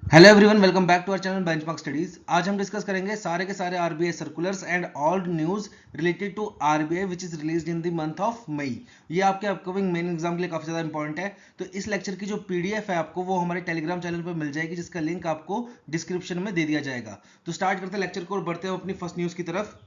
Hello everyone, welcome back to our channel benchmark studies. आज हम discuss करेंगे सारे के सारे RBI circulars and all news related to RBI which is released in the month of May. ये आपके upcoming main exam के लिए काफी ज्यादा इंपॉर्टेंट है। तो इस लेक्चर की जो पीडीएफ है आपको वो हमारे टेलीग्राम चैनल पर मिल जाएगी, जिसका लिंक आपको डिस्क्रिप्शन में दे दिया जाएगा। तो स्टार्ट करते हैं लेक्चर को और बढ़ते हैं अपनी फर्स्ट न्यूज की तरफ।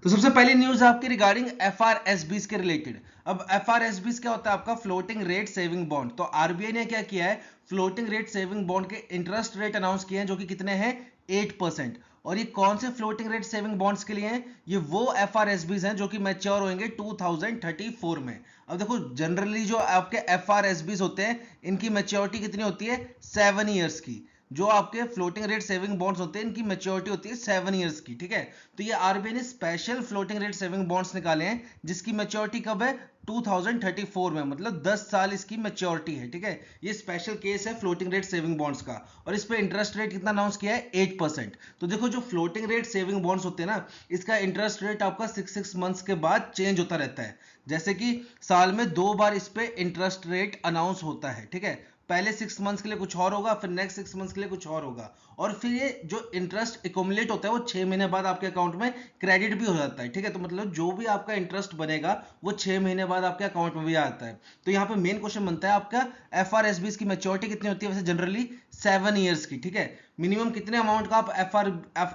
तो सबसे पहली न्यूज आपकी रिगार्डिंग एफआरएसबीस के रिलेटेड। अब एफआरएसबीस क्या होता है? आपका फ्लोटिंग रेट सेविंग बॉन्ड। तो आरबीआई ने क्या किया है, फ्लोटिंग रेट सेविंग बॉन्ड के इंटरेस्ट रेट अनाउंस किए हैं, जो कि कितने हैं? 8%। और ये कौन से फ्लोटिंग रेट सेविंग बॉन्ड्स के लिए हैं? ये वो एफआरएसबीस हैं जो कि मैच्योर होंगे 2034 में। अब देखो, जनरली जो आपके एफआरएसबीस होते हैं इनकी मैच्योरिटी कितनी होती है? 7 ईयर्स की। जो आपके फ्लोटिंग रेट सेविंग बॉन्ड्स होते हैं इनकी मैच्योरिटी होती है 7 ईयर्स की, ठीक है। तो ये आरबीआई ने special floating rate saving bonds निकाले हैं जिसकी मैच्योरिटी कब है? 2034 में, मतलब 10 साल इसकी मैच्योरिटी है, ठीक है। ये स्पेशल केस है फ्लोटिंग रेट सेविंग बॉन्ड्स का। और इस पे इंटरेस्ट रेट कितना अनाउंस किया है? 8%। तो देखो, जो फ्लोटिंग रेट सेविंग बॉन्ड्स होते हैं ना, इसका इंटरेस्ट रेट आपका 6 मंथ्स के बाद चेंज होता रहता है। जैसे कि साल में 2 बार इस पे इंटरेस्ट रेट अनाउंस होता है, ठीक है। पहले 6 मंथ्स के लिए कुछ और होगा, फिर नेक्स्ट 6 मंथ्स के लिए कुछ और होगा। और फिर ये जो इंटरेस्ट एकोमुलेट होता है वो 6 महीने बाद आपके अकाउंट में क्रेडिट भी हो जाता है, ठीक है। तो मतलब जो भी आपका इंटरेस्ट बनेगा वो 6 महीने बाद आपके अकाउंट में भी आता है। तो यहाँ पे मेन क्वेश्चन बनता है, आपका एफआरएसबी की मैच्योरिटी कितनी होती है? वैसे जनरली 7 ईयर्स की, ठीक है। मिनिमम कितने अमाउंट का आप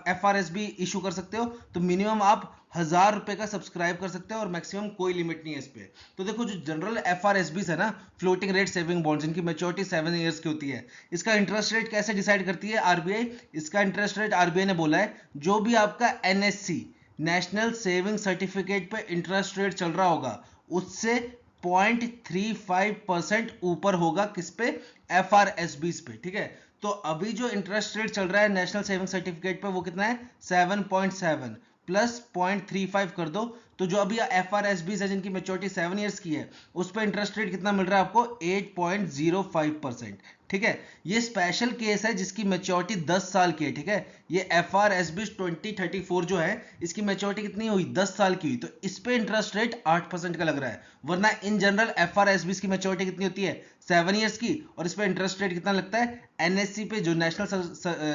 एफआरएसबी इशू कर सकते हो? तो मिनिमम आप 1000 रुपए का सब्सक्राइब कर सकते हो और मैक्सिमम कोई लिमिट नहीं है इस पे। तो देखो, जो जनरल एफआरएसबी है ना, फ्लोटिंग रेट सेविंग बॉन्ड्स, इनकी मैच्योरिटी 7 ईयर्स की होती है। इसका इंटरेस्ट रेट कैसे डिसाइड करती है आरबीआई? इसका इंटरेस्ट रेट आरबीआई ने बोला है, जो भी आपका एनएससी नेशनल सेविंग सर्टिफिकेट पे इंटरेस्ट रेट चल रहा होगा उससे 0.35% ऊपर होगा। किस पे? एफआरएसबी पे, ठीक है। तो अभी जो इंटरेस्ट रेट चल रहा है नेशनल सेविंग सर्टिफिकेट पे वो कितना है? 7.7 प्लस 0.35 कर दो, तो जो अभी एफआरएसबी है जिनकी मैच्योरिटी 7 ईयर्स की है उस पर इंटरेस्ट रेट कितना मिल रहा है आपको? 8.05%, ठीक है। ये स्पेशल केस है जिसकी मैच्योरिटी 10 साल की है, ठीक है। ये एफआरएसबी 2034 जो है इसकी मैच्योरिटी कितनी हुई? 10 साल की हुई। तो इस पे इंटरेस्ट रेट 8% का लग रहा है, वरना इन जनरल एफआरएसबी की मैच्योरिटी कितनी होती है? 7 ईयर्स की। और इस पे इंटरेस्ट रेट कितना लगता है? एनएससी पे जो नेशनल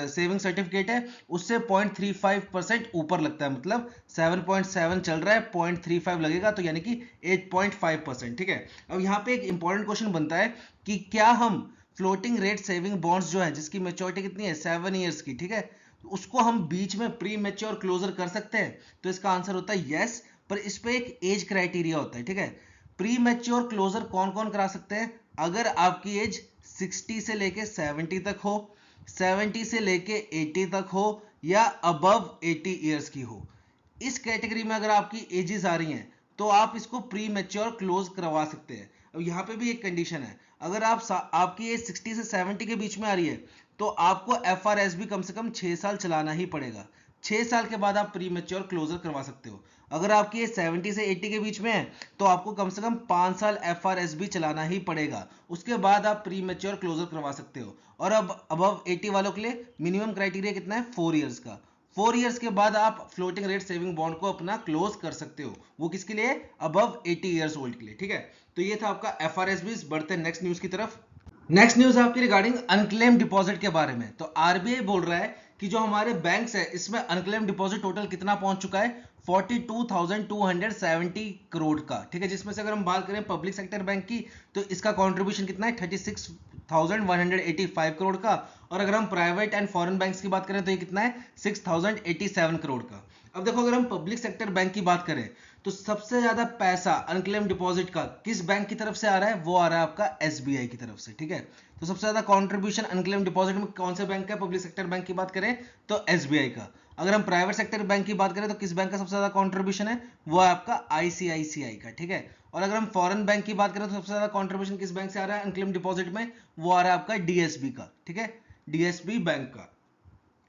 सेविंग सर्टिफिकेट है उससे 0.35% ऊपर लगता है, मतलब 7.7 चल रहा है, 0.35 लगेगा तो यानी कि 8.5%, ठीक है। अब यहाँ पे एक इंपॉर्टेंट क्वेश्चन बनता है कि क्या हम फ्लोटिंग रेट सेविंग बॉन्ड्स जो है जिसकी मैच्योरिटी कितनी है? 7 ईयर्स की, ठीक है, तो उसको हम बीच में प्री मैच्योर क्लोजर कर सकते हैं? तो इसका आंसर होता है यस, पर इस पे एक एज क्राइटेरिया होता है, ठीक है। प्री मैच्योर क्लोजर कौन कौन करा सकते हैं? अगर आपकी एज 60 से लेके 70 तक हो, 70 से लेके 80 तक हो, या अबव 80 ईयर्स की हो। इस कैटेगरी में अगर आपकी एजेस आ रही हैं तो आप इसको प्री मैच्योर क्लोज करवा सकते हैं। अब यहाँ पे भी एक कंडीशन है, अगर आपकी एज 60 से 70 के बीच में आ रही है तो आपको एफआरएसबी कम से कम 6 साल चलाना ही पड़ेगा। 6 साल के बाद आप प्री मैच्योर क्लोजर करवा सकते हो। अगर आपकी एज 70 से 80 के बीच में है तो आपको कम से कम 5 साल एफआरएसबी चलाना ही पड़ेगा, उसके बाद आप प्री मैच्योर क्लोजर करवा सकते हो। और अब अबव 80 वालों के लिए मिनिमम क्राइटेरिया कितना है? 4 ईयर्स का। 4 ईयर्स के बाद आप फ्लोटिंग रेट सेविंग बॉन्ड को अपना क्लोज कर सकते हो। वो किसके लिए? अबव 80 ईयर्स ओल्ड के लिए, ठीक है। तो ये था आपका एफआरएसबी। बढ़ते हैं नेक्स्ट न्यूज की तरफ। नेक्स्ट न्यूज है आपकी रिगार्डिंग अनक्लेम डिपॉजिट के बारे में। तो आरबीआई बोल रहा है कि जो हमारे बैंक्स है इसमें अनक्लेम डिपॉजिट टोटल कितना पहुंच चुका है? 42,270 करोड़ का, ठीक है। जिसमें से अगर हम बात करें पब्लिक सेक्टर बैंक की तो इसका कंट्रीब्यूशन कितना है? 36,185 करोड़ का। और अगर हम प्राइवेट एंड फॉरेन बैंक्स की बात करें तो ये कितना है? 6,087 करोड़ का। अब देखो, अगर हम पब्लिक सेक्टर बैंक की बात करें तो सबसे ज्यादा पैसा अनक्लेम डिपॉजिट का किस बैंक की तरफ से आ रहा है? वो आ रहा है आपका एसबीआई की तरफ से, ठीक है। तो सबसे ज्यादा कंट्रीब्यूशन अनक्लेम डिपॉजिट में कौन से बैंक का? पब्लिक सेक्टर बैंक की बात करें तो एसबीआई का। अगर हम प्राइवेट सेक्टर बैंक की बात करें तो किस बैंक का सबसे ज्यादा कंट्रीब्यूशन है? वो है आपका आईसीआईसीआई का, ठीक है। और अगर हम फॉरेन बैंक की बात करें तो सबसे ज्यादा कंट्रीब्यूशन किस बैंक से आ रहा है अनक्लेम डिपॉजिट में? वो आ रहा है आपका डीएसबी का, ठीक है, डीएसबी बैंक का।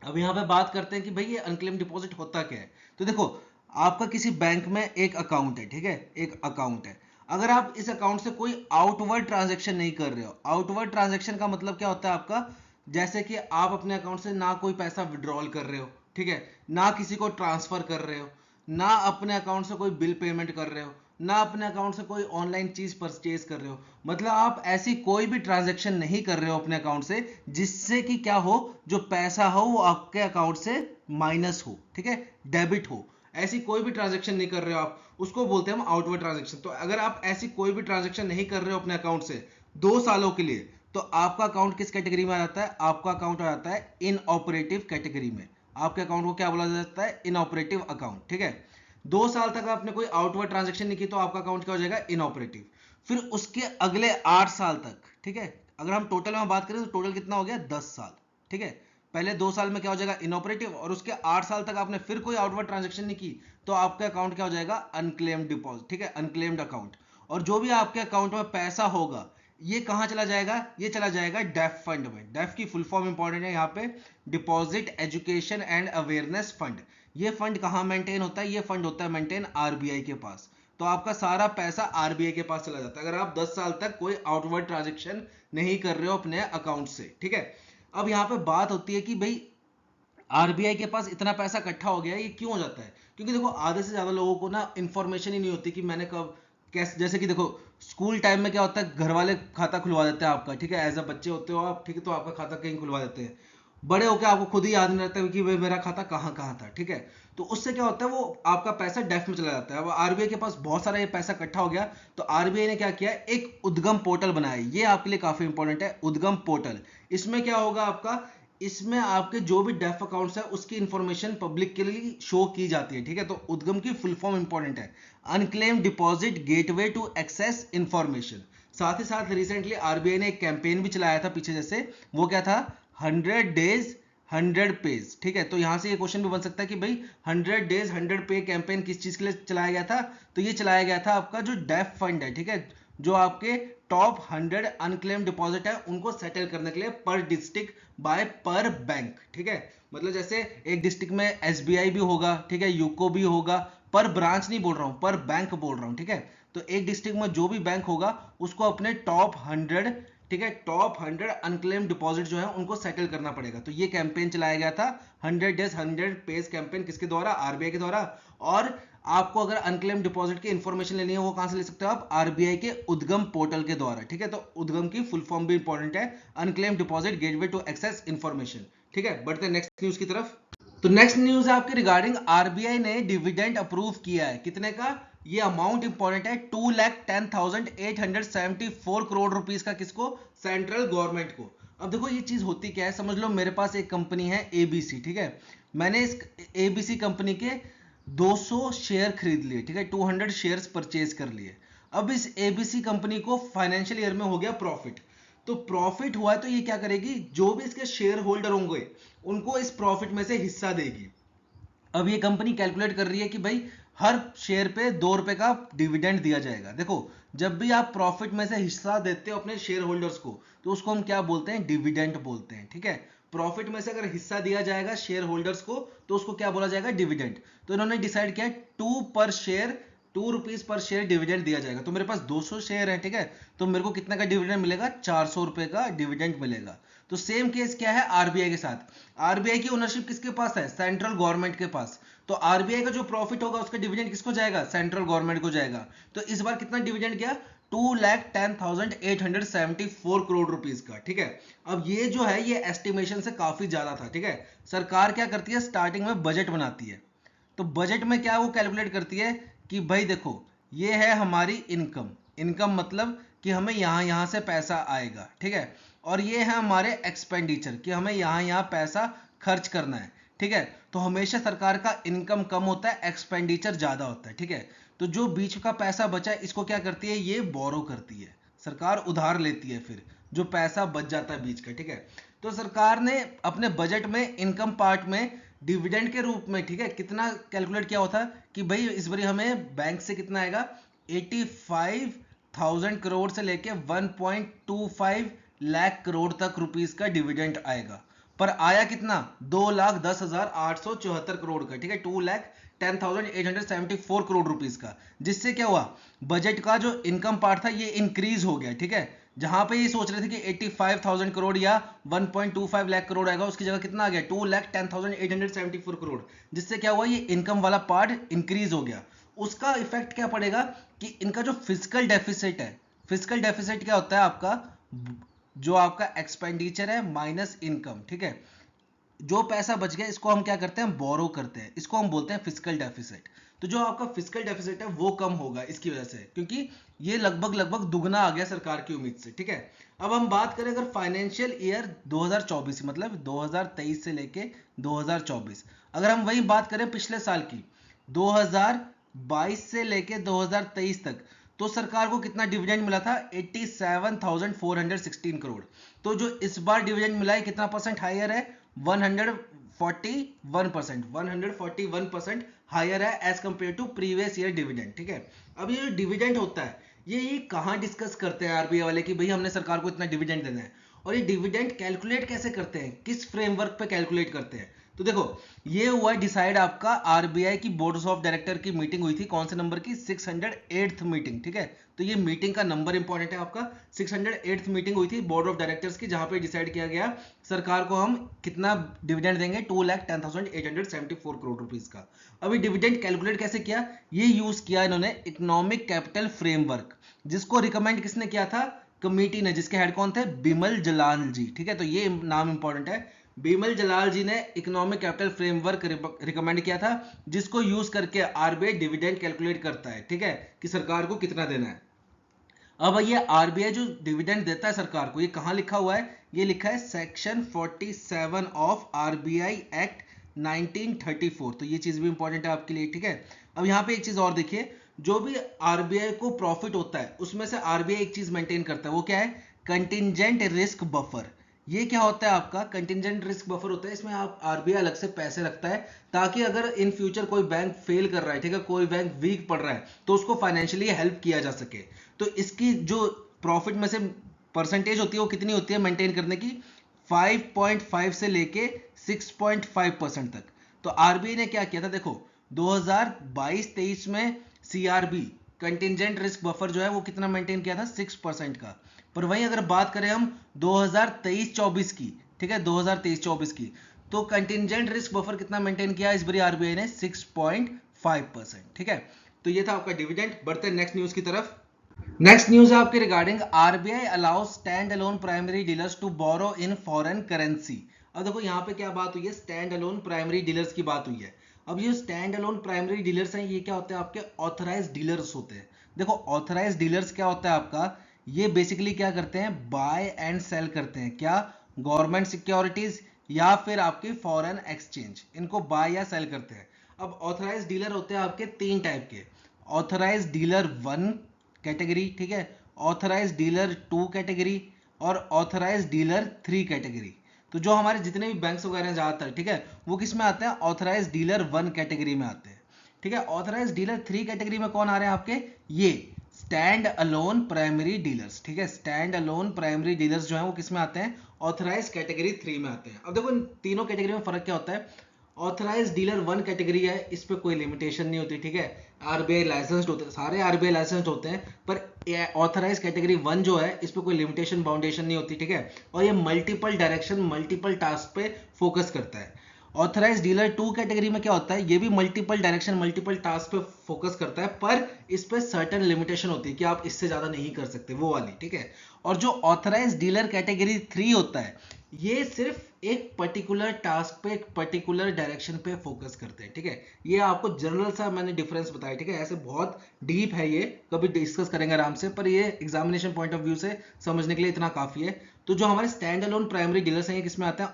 अब यहाँ पे बात करते हैं कि भाई ये अनक्लेम डिपॉजिट होता क्या है। तो देखो, आपका किसी बैंक में एक अकाउंट है, ठीक है, एक अकाउंट है। अगर आप इस अकाउंट से कोई आउटवर्ड ट्रांजैक्शन नहीं कर रहे हो, आउटवर्ड ट्रांजैक्शन का मतलब क्या होता है आपका? जैसे कि आप अपने अकाउंट से ना कोई पैसा विड्रॉल कर रहे हो, ठीक है, ना किसी को ट्रांसफर कर रहे हो, ना अपने अकाउंट से कोई बिल पेमेंट कर रहे हो, ना अपने अकाउंट से कोई ऑनलाइन चीज परचेज कर रहे हो, मतलब आप ऐसी कोई भी ट्रांजैक्शन नहीं कर रहे हो अपने अकाउंट से जिससे कि क्या हो, जो पैसा हो वो आपके अकाउंट से माइनस हो, ठीक है, डेबिट हो। ऐसी कोई भी ट्रांजैक्शन नहीं कर रहे हो आप, उसको बोलते हैं हम आउटवर्ड ट्रांजैक्शन। तो अगर आप ऐसी कोई भी ट्रांजैक्शन नहीं कर रहे हो अपने अकाउंट से 2 सालों के लिए, तो आपका अकाउंट किस कैटेगरी में आ जाता है? आपका अकाउंट आ जाता है इनऑपरेटिव कैटेगरी में। आपके अकाउंट को क्या बोला जाता है? इनऑपरेटिव अकाउंट, ठीक है। 2 साल तक आपने कोई आउटवर्ड ट्रांजैक्शन नहीं की तो आपका अकाउंट क्या हो जाएगा? इनऑपरेटिव। फिर उसके अगले 8 साल तक, ठीक है, अगर हम टोटल में बात करें तो टोटल कितना हो गया? 10 साल, ठीक है। पहले 2 साल में क्या हो जाएगा? इनऑपरेटिव, और उसके 8 साल तक आपने फिर कोई आउटवर्ड ट्रांजैक्शन नहीं की तो आपका अकाउंट क्या हो जाएगा? अनक्लेम्ड डिपॉजिट, ठीक है, अनक्लेम्ड अकाउंट। और जो भी आपके अकाउंट में पैसा होगा ये कहां चला जाएगा? ये चला जाएगा डेफ फंड में। डेफ की फुल फॉर्म इंपॉर्टेंट है यहाँ पे, deposit education and awareness fund. ये फंड कहाँ मेंटेन होता है? ये फंड होता है मेंटेन आरबीआई के पास। तो आपका सारा पैसा आरबीआई के पास चला जाता है अगर आप 10 साल तक कोई आउटवर्ड ट्रांजैक्शन नहीं कर रहे हो अपने अकाउंट से, ठीक है। अब यहाँ पे बात होती है कि भाई आरबीआई के पास इतना पैसा इकट्ठा हो गया है, ये क्यों हो जाता है? क्योंकि देखो आधे से ज्यादा लोगों को ना इंफॉर्मेशन ही नहीं होती कि मैंने कब कैसे, जैसे कि देखो स्कूल टाइम में क्या होता है, घर वाले खाता खुलवा देते हैं आपका, ठीक है, एज अ बच्चे होते हो आप, ठीक है, तो आपका खाता कहीं खुलवा देते हैं। बड़े होकर आपको खुद ही याद नहीं रहता कि भाई मेरा खाता कहाँ कहाँ था, ठीक है। तो उससे क्या होता है, वो आपका पैसा डेफ में चला जाता है। अब आरबीआई के पास बहुत सारा ये पैसा इकट्ठा हो गया, तो आरबीआई ने क्या किया? एक उद्गम पोर्टल बनाया। ये आपके लिए काफी इंपॉर्टेंट है, उद्गम पोर्टल। इसमें क्या होगा आपका, इसमें आपके जो भी डेफ अकाउंट्स है उसकी इंफॉर्मेशन पब्लिक के लिए शो की जाती है, ठीक है। तो उद्गम की फुल फॉर्म इंपॉर्टेंट है, unclaim deposit gateway to access information. साथ ही साथ रिसेंटली आरबीआई ने एक कैंपेन भी चलाया था पीछे, जैसे वो क्या था? 100 डेज 100 पेज, ठीक है। तो यहां से ये क्वेश्चन भी बन सकता है कि भाई 100 डेज 100 पे कैंपेन किस चीज के लिए चलाया गया था? तो ये चलाया गया था आपका जो डेफ फंड है, ठीक है, जो आपके टॉप 100 अनक्लेम डिपॉजिट है उनको सेटल करने के लिए, पर डिस्ट्रिक्ट बाय पर बैंक, ठीक है। मतलब जैसे एक डिस्ट्रिक्ट में एसबीआई भी होगा, ठीक है, यूको भी होगा, पर ब्रांच नहीं बोल रहा हूं, पर बैंक बोल रहा हूं, ठीक है। तो एक डिस्ट्रिक्ट में जो भी बैंक होगा उसको अपने टॉप 100, ठीक है, टॉप 100 अनक्लेम डिपॉजिट जो है उनको सेटल करना पड़ेगा। तो ये कैंपेन चलाया गया था 100 डेज 100 पेज कैंपेन, किसके द्वारा? आरबीआई के द्वारा। और आपको अगर अनक्लेम डिपॉजिट की इंफॉर्मेशन लेनी है वो कहां से ले सकते हो आप? आरबीआई के उद्गम पोर्टल के द्वारा, ठीक है। तो उद्गम की फुल फॉर्म भी इंपॉर्टेंट है, unclaim deposit gateway to access information, ठीक है। बढ़ते हैं नेक्स्ट न्यूज की तरफ। तो नेक्स्ट न्यूज है आपके रिगार्डिंग आरबीआई ने डिविडेंड अप्रूव किया है। कितने का? ये अमाउंट इंपॉर्टेंट है, 2,10,874 करोड़ रुपीस का। किसको? सेंट्रल गवर्नमेंट को। अब देखो ये चीज होती क्या है, समझ लो मेरे पास एक कंपनी है एबीसी, ठीक है। मैंने इस एबीसी कंपनी के 200 शेयर खरीद लिए, ठीक है, 200 शेयर्स परचेज कर लिए। अब इस एबीसी कंपनी को फाइनेंशियल ईयर में हो गया प्रॉफिट। तो प्रॉफिट हुआ है तो ये क्या करेगी? जो भी इसके शेयर होल्डर होंगे उनको इस प्रॉफिट में से हिस्सा देगी। अब ये कंपनी कैलकुलेट कर रही है कि भाई हर शेयर पे 2 रुपए का डिविडेंड दिया जाएगा। देखो जब भी आप प्रॉफिट में से हिस्सा देते हो अपने शेयर होल्डर्स को तो उसको हम क्या बोलते हैं? डिविडेंड बोलते हैं, ठीक है। प्रॉफिट में से अगर हिस्सा दिया जाएगा शेयर होल्डर्स को तो उसको क्या बोला जाएगा? डिविडेंड। तो इन्होंने डिसाइड किया 2 रुपीज पर शेयर डिविडेंड दिया जाएगा। तो मेरे पास 200 शेयर है, ठीक है, तो मेरे को कितना का डिविडेंड मिलेगा? 400 रुपए का डिविडेंड मिलेगा। तो सेम केस क्या है आरबीआई के साथ? आरबीआई की ओनरशिप किसके पास है? सेंट्रल गवर्नमेंट के पास। तो आरबीआई का जो प्रॉफिट होगा उसका डिविडेंड किसको जाएगा? सेंट्रल गवर्नमेंट को जाएगा। तो इस बार कितना डिविडेंड गया? 2,10,874 करोड़ रुपीस का, ठीक है। अब ये जो है ये एस्टिमेशन से काफी ज्यादा था, ठीक है। सरकार क्या करती है? स्टार्टिंग में बजट बनाती है। तो बजट में क्या वो कैलकुलेट करती है कि भाई देखो ये है हमारी इनकम। इनकम मतलब कि हमें यहां से पैसा आएगा, ठीक है। और ये है हमारे एक्सपेंडिचर कि हमें यहां पैसा खर्च करना है, ठीक है। तो हमेशा सरकार का इनकम कम होता है, एक्सपेंडिचर ज्यादा होता है, ठीक है। तो जो बीच का पैसा बचा है इसको क्या करती है? ये बोरो करती है, सरकार उधार लेती है फिर जो पैसा बच जाता है बीच का, ठीक है। तो सरकार ने अपने बजट में इनकम पार्ट में डिविडेंड के रूप में, ठीक है, कितना कैलकुलेट किया होता कि भाई इस बार हमें बैंक से कितना आएगा? 85,000 करोड़ से लेके 1.25 लाख करोड़ तक रुपीस का डिविडेंड आएगा। पर आया कितना? 2,10,874 करोड़ का, ठीक है, 2,10,874 करोड़ रुपीस का। जिससे क्या हुआ? बजट का जो इनकम पार्ट था ये इंक्रीज हो गया, ठीक है। जहां पे ये सोच रहे थे कि 85,000 करोड़ या 1.25 लाख करोड़ आएगा उसकी जगह कितना आ गया? 2,10,874 करोड़। जिससे क्या हुआ? ये इनकम वाला पार्ट इंक्रीज हो गया। उसका इफेक्ट क्या पड़ेगा कि इनका जो फिजिकल डेफिसिट है, फिजिकल डेफिसिट क्या होता है आपका, जो आपका एक्सपेंडिचर है माइनस इनकम, ठीक है, जो पैसा बच गया इसको हम क्या करते हैं, बोरो करते हैं, इसको हम बोलते हैं फिजिकल डेफिसिट। तो जो आपका फिजिकल डेफिसिट है वो कम होगा इसकी वजह से, क्योंकि ये लगभग लगभग दुगना आ गया सरकार की उम्मीद से, ठीक है। अब हम बात करें अगर फाइनेंशियल ईयर 2024 मतलब 2023 से लेके 2024, अगर हम वही बात करें पिछले साल की 2022 से लेके 2023 तक, तो सरकार को कितना डिविडेंड मिला था, 87,416 करोड़। तो जो इस बार डिविडेंड मिला है कितना परसेंट हायर है, 141%, 141% हायर है as compare to previous year dividend, ठीक है। अब ये जो डिविडेंड होता है ये कहाँ डिस्कस करते हैं आरबीआई वाले कि भाई हमने सरकार को इतना डिविडेंड देना है, और ये डिविडेंड कैलकुलेट कैसे करते हैं, किस फ्रेमवर्क पे कैलकुलेट करते हैं। तो देखो ये हुआ डिसाइड आपका आरबीआई की बोर्ड ऑफ डायरेक्टर की मीटिंग हुई थी, कौन से नंबर की, 608th मीटिंग, ठीक है। तो ये मीटिंग का नंबर इंपॉर्टेंट है आपका, 608th मीटिंग हुई थी बोर्ड ऑफ डायरेक्टर्स की, जहां पे डिसाइड किया गया सरकार को हम कितना डिविडेंड देंगे, 2,10,874 करोड़ रुपीस का। अभी डिविडेंड कैलकुलेट कैसे किया, ये यूज किया इन्होंने इकोनॉमिक कैपिटल फ्रेमवर्क, जिसको रिकमेंड किसने किया था, कमेटी ने, जिसके हेड कौन थे, बिमल जलाल जी, ठीक है। तो ये नाम इंपॉर्टेंट है, बिमल जलाल जी ने इकोनॉमिक कैपिटल फ्रेमवर्क रिकमेंड किया था, जिसको यूज करके आरबीआई डिविडेंड कैलकुलेट करता है, ठीक है, कि सरकार को कितना देना है। अब ये आरबीआई जो डिविडेंड देता है सरकार को, ये कहां लिखा हुआ है, ये लिखा है सेक्शन 47 ऑफ आरबीआई एक्ट 1934। तो ये चीज भी इंपॉर्टेंट है आपके लिए, ठीक है। अब यहाँ पे एक चीज और देखिए, जो भी आरबीआई को प्रॉफिट होता है उसमें से आरबीआई एक चीज मेंटेन करता है, वो क्या है, कंटिजेंट रिस्क बफर। ये क्या होता है आपका, कंटिजेंट रिस्क बफर होता है, इसमें आप आरबीआई अलग से पैसे रखता है, ताकि अगर इन फ्यूचर कोई बैंक फेल कर रहा है, ठीक है, कोई बैंक वीक पड़ रहा है, तो उसको फाइनेंशियली हेल्प किया जा सके। तो इसकी जो प्रॉफिट में से परसेंटेज होती है वो कितनी होती है मेंटेन करने की, 5.5 से लेके 6.5% तक। तो आरबीआई ने क्या किया था, देखो 2022-23 में सीआरबी कंटिजेंट रिस्क बफर जो है वो कितना मेंटेन किया था, 6% का। पर वहीं अगर बात करें हम 2023-24 की, ठीक है, 2023-24 की, तो कंटिजेंट रिस्क बफर कितना मेंटेन किया इस बारी आरबीआई ने, 6.5%, ठीक है। तो ये था आपका डिविडेंड। बढ़ते हैं नेक्स्ट न्यूज की तरफ। नेक्स्ट न्यूज है आपके regarding RBI allows stand alone primary dealers to borrow in foreign currency. अब देखो यहाँ पे क्या बात हुई है, स्टैंड अलोन प्राइमरी डीलर्स की बात हुई है। अब ये स्टैंड अलोन प्राइमरी डीलर्स हैं, ये क्या होते हैं, आपके ऑथराइज डीलर्स होते हैं। देखो ऑथराइज डीलर्स क्या होता है आपका, ये बेसिकली क्या करते हैं, बाय एंड सेल करते हैं, क्या, गवर्नमेंट सिक्योरिटीज या फिर आपकी फॉरेन एक्सचेंज, इनको बाय या सेल करते हैं। अब ऑथराइज डीलर होते हैं आपके तीन टाइप के, ऑथराइज डीलर 1 कैटेगरी, ठीक है, ऑथराइज डीलर 2 कैटेगरी, और ऑथराइज डीलर 3 कैटेगरी। तो जो हमारे जितने भी बैंक्स वगैरह हैं ज्यादातर, ठीक है, वो किस में आते हैं, ऑथराइज डीलर 1 कैटेगरी में आते हैं, ठीक है। ऑथराइज डीलर 3 कैटेगरी में कौन आ रहे हैं आपके, ये स्टैंड अलोन प्राइमरी डीलर्स, ठीक है, स्टैंड अलोन प्राइमरी डीलर्स जो है वो किस में आते हैं, ऑथराइज कैटेगरी 3 में आते हैं। अब देखो इन तीनों कैटेगरी में फर्क क्या होता है, ऑथराइज डीलर 1 कैटेगरी है, इस पे कोई लिमिटेशन नहीं होती, ठीक है, आरबीआई लाइसेंस्ड होते हैं, सारे आरबीआई लाइसेंस्ड होते हैं, पर ऑथराइज कैटेगरी 1 जो है इस पे कोई लिमिटेशन बाउंडेशन नहीं होती, ठीक है, और ये मल्टीपल डायरेक्शन मल्टीपल टास्क पे फोकस करता है। ऑथराइज डीलर 2 कैटेगरी में क्या होता है, ये भी मल्टीपल डायरेक्शन मल्टीपल टास्क पे फोकस करता है, पर इस पे सर्टेन लिमिटेशन होती है कि आप इससे ज्यादा नहीं कर सकते, वो वाली, ठीक है। और जो ऑथराइज डीलर कैटेगरी 3 होता है, ये सिर्फ एक पर्टिकुलर टास्क पे एक पर्टिकुलर डायरेक्शन पे फोकस करते हैं, ठीक है। ये आपको जनरल सा मैंने डिफरेंस बताया, ठीक है, ऐसे बहुत डीप है, ये कभी डिस्कस करेंगे आराम से, पर ये एग्जामिनेशन पॉइंट ऑफ व्यू से समझने के लिए इतना काफी है। तो जो हमारे स्टैंड अलोन प्राइमरी डीलर्स हैं ये किसमें आते हैं,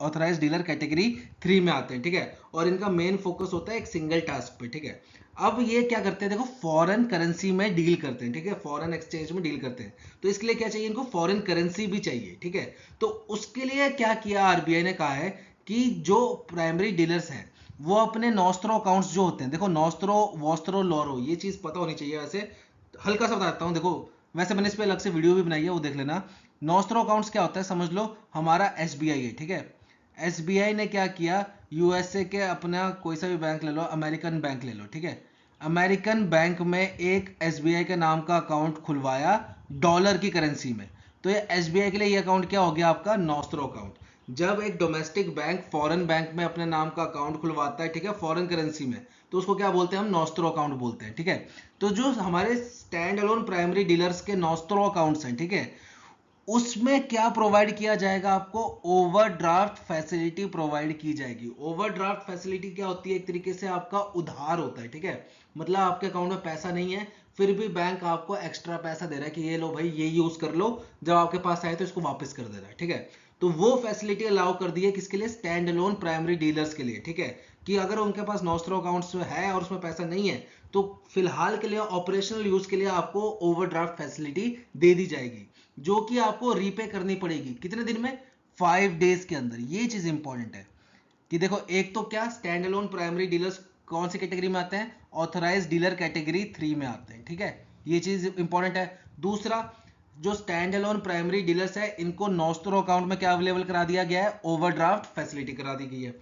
ऑथराइज डीलर कैटेगरी 3 में आते हैं, ठीक है, और इनका मेन फोकस होता है एक सिंगल टास्क पे, ठीक है। अब ये क्या करते हैं, देखो फॉरेन करेंसी में डील करते हैं, ठीक है, फॉरेन एक्सचेंज में डील करते हैं, तो इसके लिए क्या चाहिए इनको, फॉरेन करेंसी भी चाहिए, ठीक है। तो उसके लिए क्या किया आरबीआई ने, कहा है कि जो प्राइमरी डीलर्स हैं वो अपने नॉस्ट्रो अकाउंट्स जो होते हैं, देखो नॉस्ट्रो वॉस्ट्रो लोरो, ये चीज पता होनी चाहिए, वैसे हल्का सा बताता हूँ, देखो वैसे मैंने इस पे अलग से वीडियो भी बनाई है, वो देख लेना। नॉस्ट्रो अकाउंट्स क्या होता है, समझ लो हमारा एसबीआई है, ठीक है, एसबीआई ने क्या किया, यूएसए के अपना कोई सा भी बैंक ले लो, अमेरिकन बैंक ले लो, ठीक है, अमेरिकन बैंक में एक एसबीआई के नाम का अकाउंट खुलवाया डॉलर की करेंसी में, तो ये एसबीआई के लिए ये अकाउंट क्या हो गया आपका, नॉस्ट्रो अकाउंट। जब एक डोमेस्टिक बैंक फॉरेन बैंक में अपने नाम का अकाउंट खुलवाता है, ठीक है, फॉरेन करेंसी में, तो उसको क्या बोलते हैं हम, नॉस्ट्रो अकाउंट बोलते हैं, ठीक है। तो जो हमारे स्टैंड अलोन प्राइमरी डीलर्स के नॉस्ट्रो अकाउंट्स हैं, ठीक है, उसमें क्या प्रोवाइड किया जाएगा आपको, ओवरड्राफ्ट फैसिलिटी प्रोवाइड की जाएगी। ओवरड्राफ्ट फैसिलिटी क्या होती है, एक तरीके से आपका उधार होता है, ठीक है, मतलब आपके अकाउंट में पैसा नहीं है, फिर भी बैंक आपको एक्स्ट्रा पैसा दे रहा है कि ये लो भाई, ये यूज कर लो, जब आपके पास आए तो इसको वापस कर दे रहा है, ठीक है। तो वो फैसिलिटी अलाउ कर दी है किसके लिए, स्टैंड अलोन प्राइमरी डीलर्स के लिए, ठीक है, कि अगर उनके पास नॉस्ट्रो अकाउंट्स है और उसमें पैसा नहीं है, तो फिलहाल के लिए ऑपरेशनल यूज के लिए आपको ओवरड्राफ्ट फैसिलिटी दे दी जाएगी, जो कि आपको रीपे करनी पड़ेगी कितने दिन में, 5 डेज के अंदर। ये चीज इंपॉर्टेंट है कि देखो, एक तो क्या, स्टैंड अलोन प्राइमरी डीलर्स कौन सी कैटेगरी में आते हैं, ऑथराइज डीलर कैटेगरी 3 में आते हैं, ठीक है, ये चीज इंपॉर्टेंट है। दूसरा, जो स्टैंड अलोन प्राइमरी डीलर्स है, इनको नॉस्ट्रो अकाउंट में क्या अवेलेबल करा दिया गया है, ओवरड्राफ्ट फैसिलिटी करा दी गई है।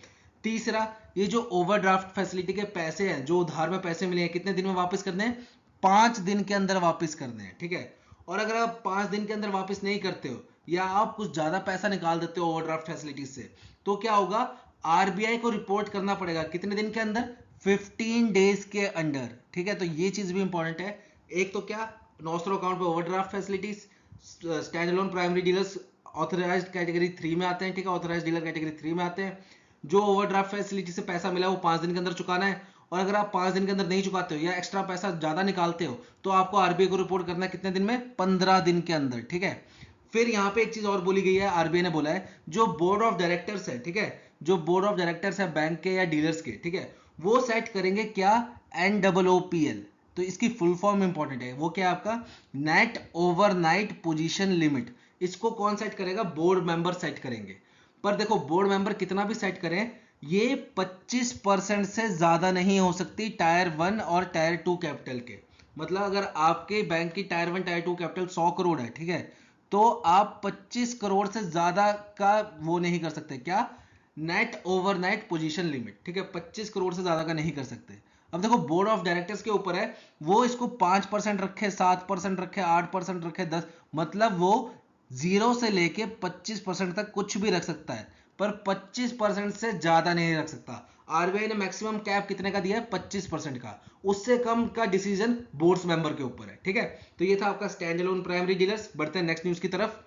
तीसरा, ये जो ओवरड्राफ्ट फैसिलिटी के पैसे हैं, जो उधार में पैसे मिले हैं, कितने दिन में वापस करने हैं, 5 दिन के अंदर वापस करने हैं, ठीक है। और अगर आप 5 दिन के अंदर वापस नहीं करते हो, या आप कुछ ज्यादा पैसा निकाल देते हो ओवरड्राफ्ट फैसिलिटी से, तो क्या होगा, आरबीआई को रिपोर्ट करना पड़ेगा कितने दिन के अंदर, 15 डेज के अंदर, ठीक है। तो ये चीज भी इंपॉर्टेंट है। एक तो क्या, नॉस्ट्रो अकाउंट पे overdraft facilities, stand alone primary dealers authorised category 3 में आते हैं, ठीक है, ऑथराइज्ड डीलर कैटेगरी 3 में आते हैं। जो ओवरड्राफ्ट फैसिलिटी से पैसा मिला है वो 5 दिन के अंदर चुकाना है, और अगर आप 5 दिन के अंदर नहीं चुकाते हो या एक्स्ट्रा पैसा ज्यादा निकालते हो, तो आपको आरबीआई को रिपोर्ट करना है कितने दिन में, 15 दिन के अंदर, ठीक है। फिर यहाँ पे एक चीज और बोली गई है, आरबीआई ने बोला है, जो बोर्ड ऑफ डायरेक्टर्स है, ठीक है, जो बोर्ड ऑफ डायरेक्टर्स है बैंक के या डीलर्स के, ठीक है, वो सेट करेंगे क्या, NOOPL। तो इसकी फुल फॉर्म इंपॉर्टेंट है, वो क्या है आपका, नेट ओवरनाइट पोजीशन लिमिट। इसको कौन सेट करेगा, बोर्ड मेंबर सेट करेंगे। पर देखो, बोर्ड मेंबर कितना भी सेट करें, ये 25% से ज्यादा नहीं हो सकती टायर 1 और टायर 2 कैपिटल के। मतलब अगर आपके बैंक की टायर 1 टायर 2 कैपिटल 100 करोड़ है, ठीक है, तो आप 25 करोड़ से ज्यादा का वो नहीं कर सकते, क्या, नेट ओवरनाइट पोजीशन लिमिट, ठीक है, 25 करोड़ से ज्यादा का नहीं कर सकते। अब देखो, बोर्ड ऑफ डायरेक्टर्स के ऊपर है, वो इसको 5% रखे, 7% रखे, 8% रखे, 10, मतलब वो 0 से लेके 25% तक कुछ भी रख सकता है, पर 25% से ज्यादा नहीं रख सकता। आरबीआई ने मैक्सिमम कैप कितने का दिया है, 25% का, उससे कम का डिसीजन बोर्ड्स मेंबर के ऊपर है, ठीक है। तो ये था आपका स्टैंड अलोन प्राइमरी डीलर्स। बढ़ते हैं नेक्स्ट न्यूज की तरफ।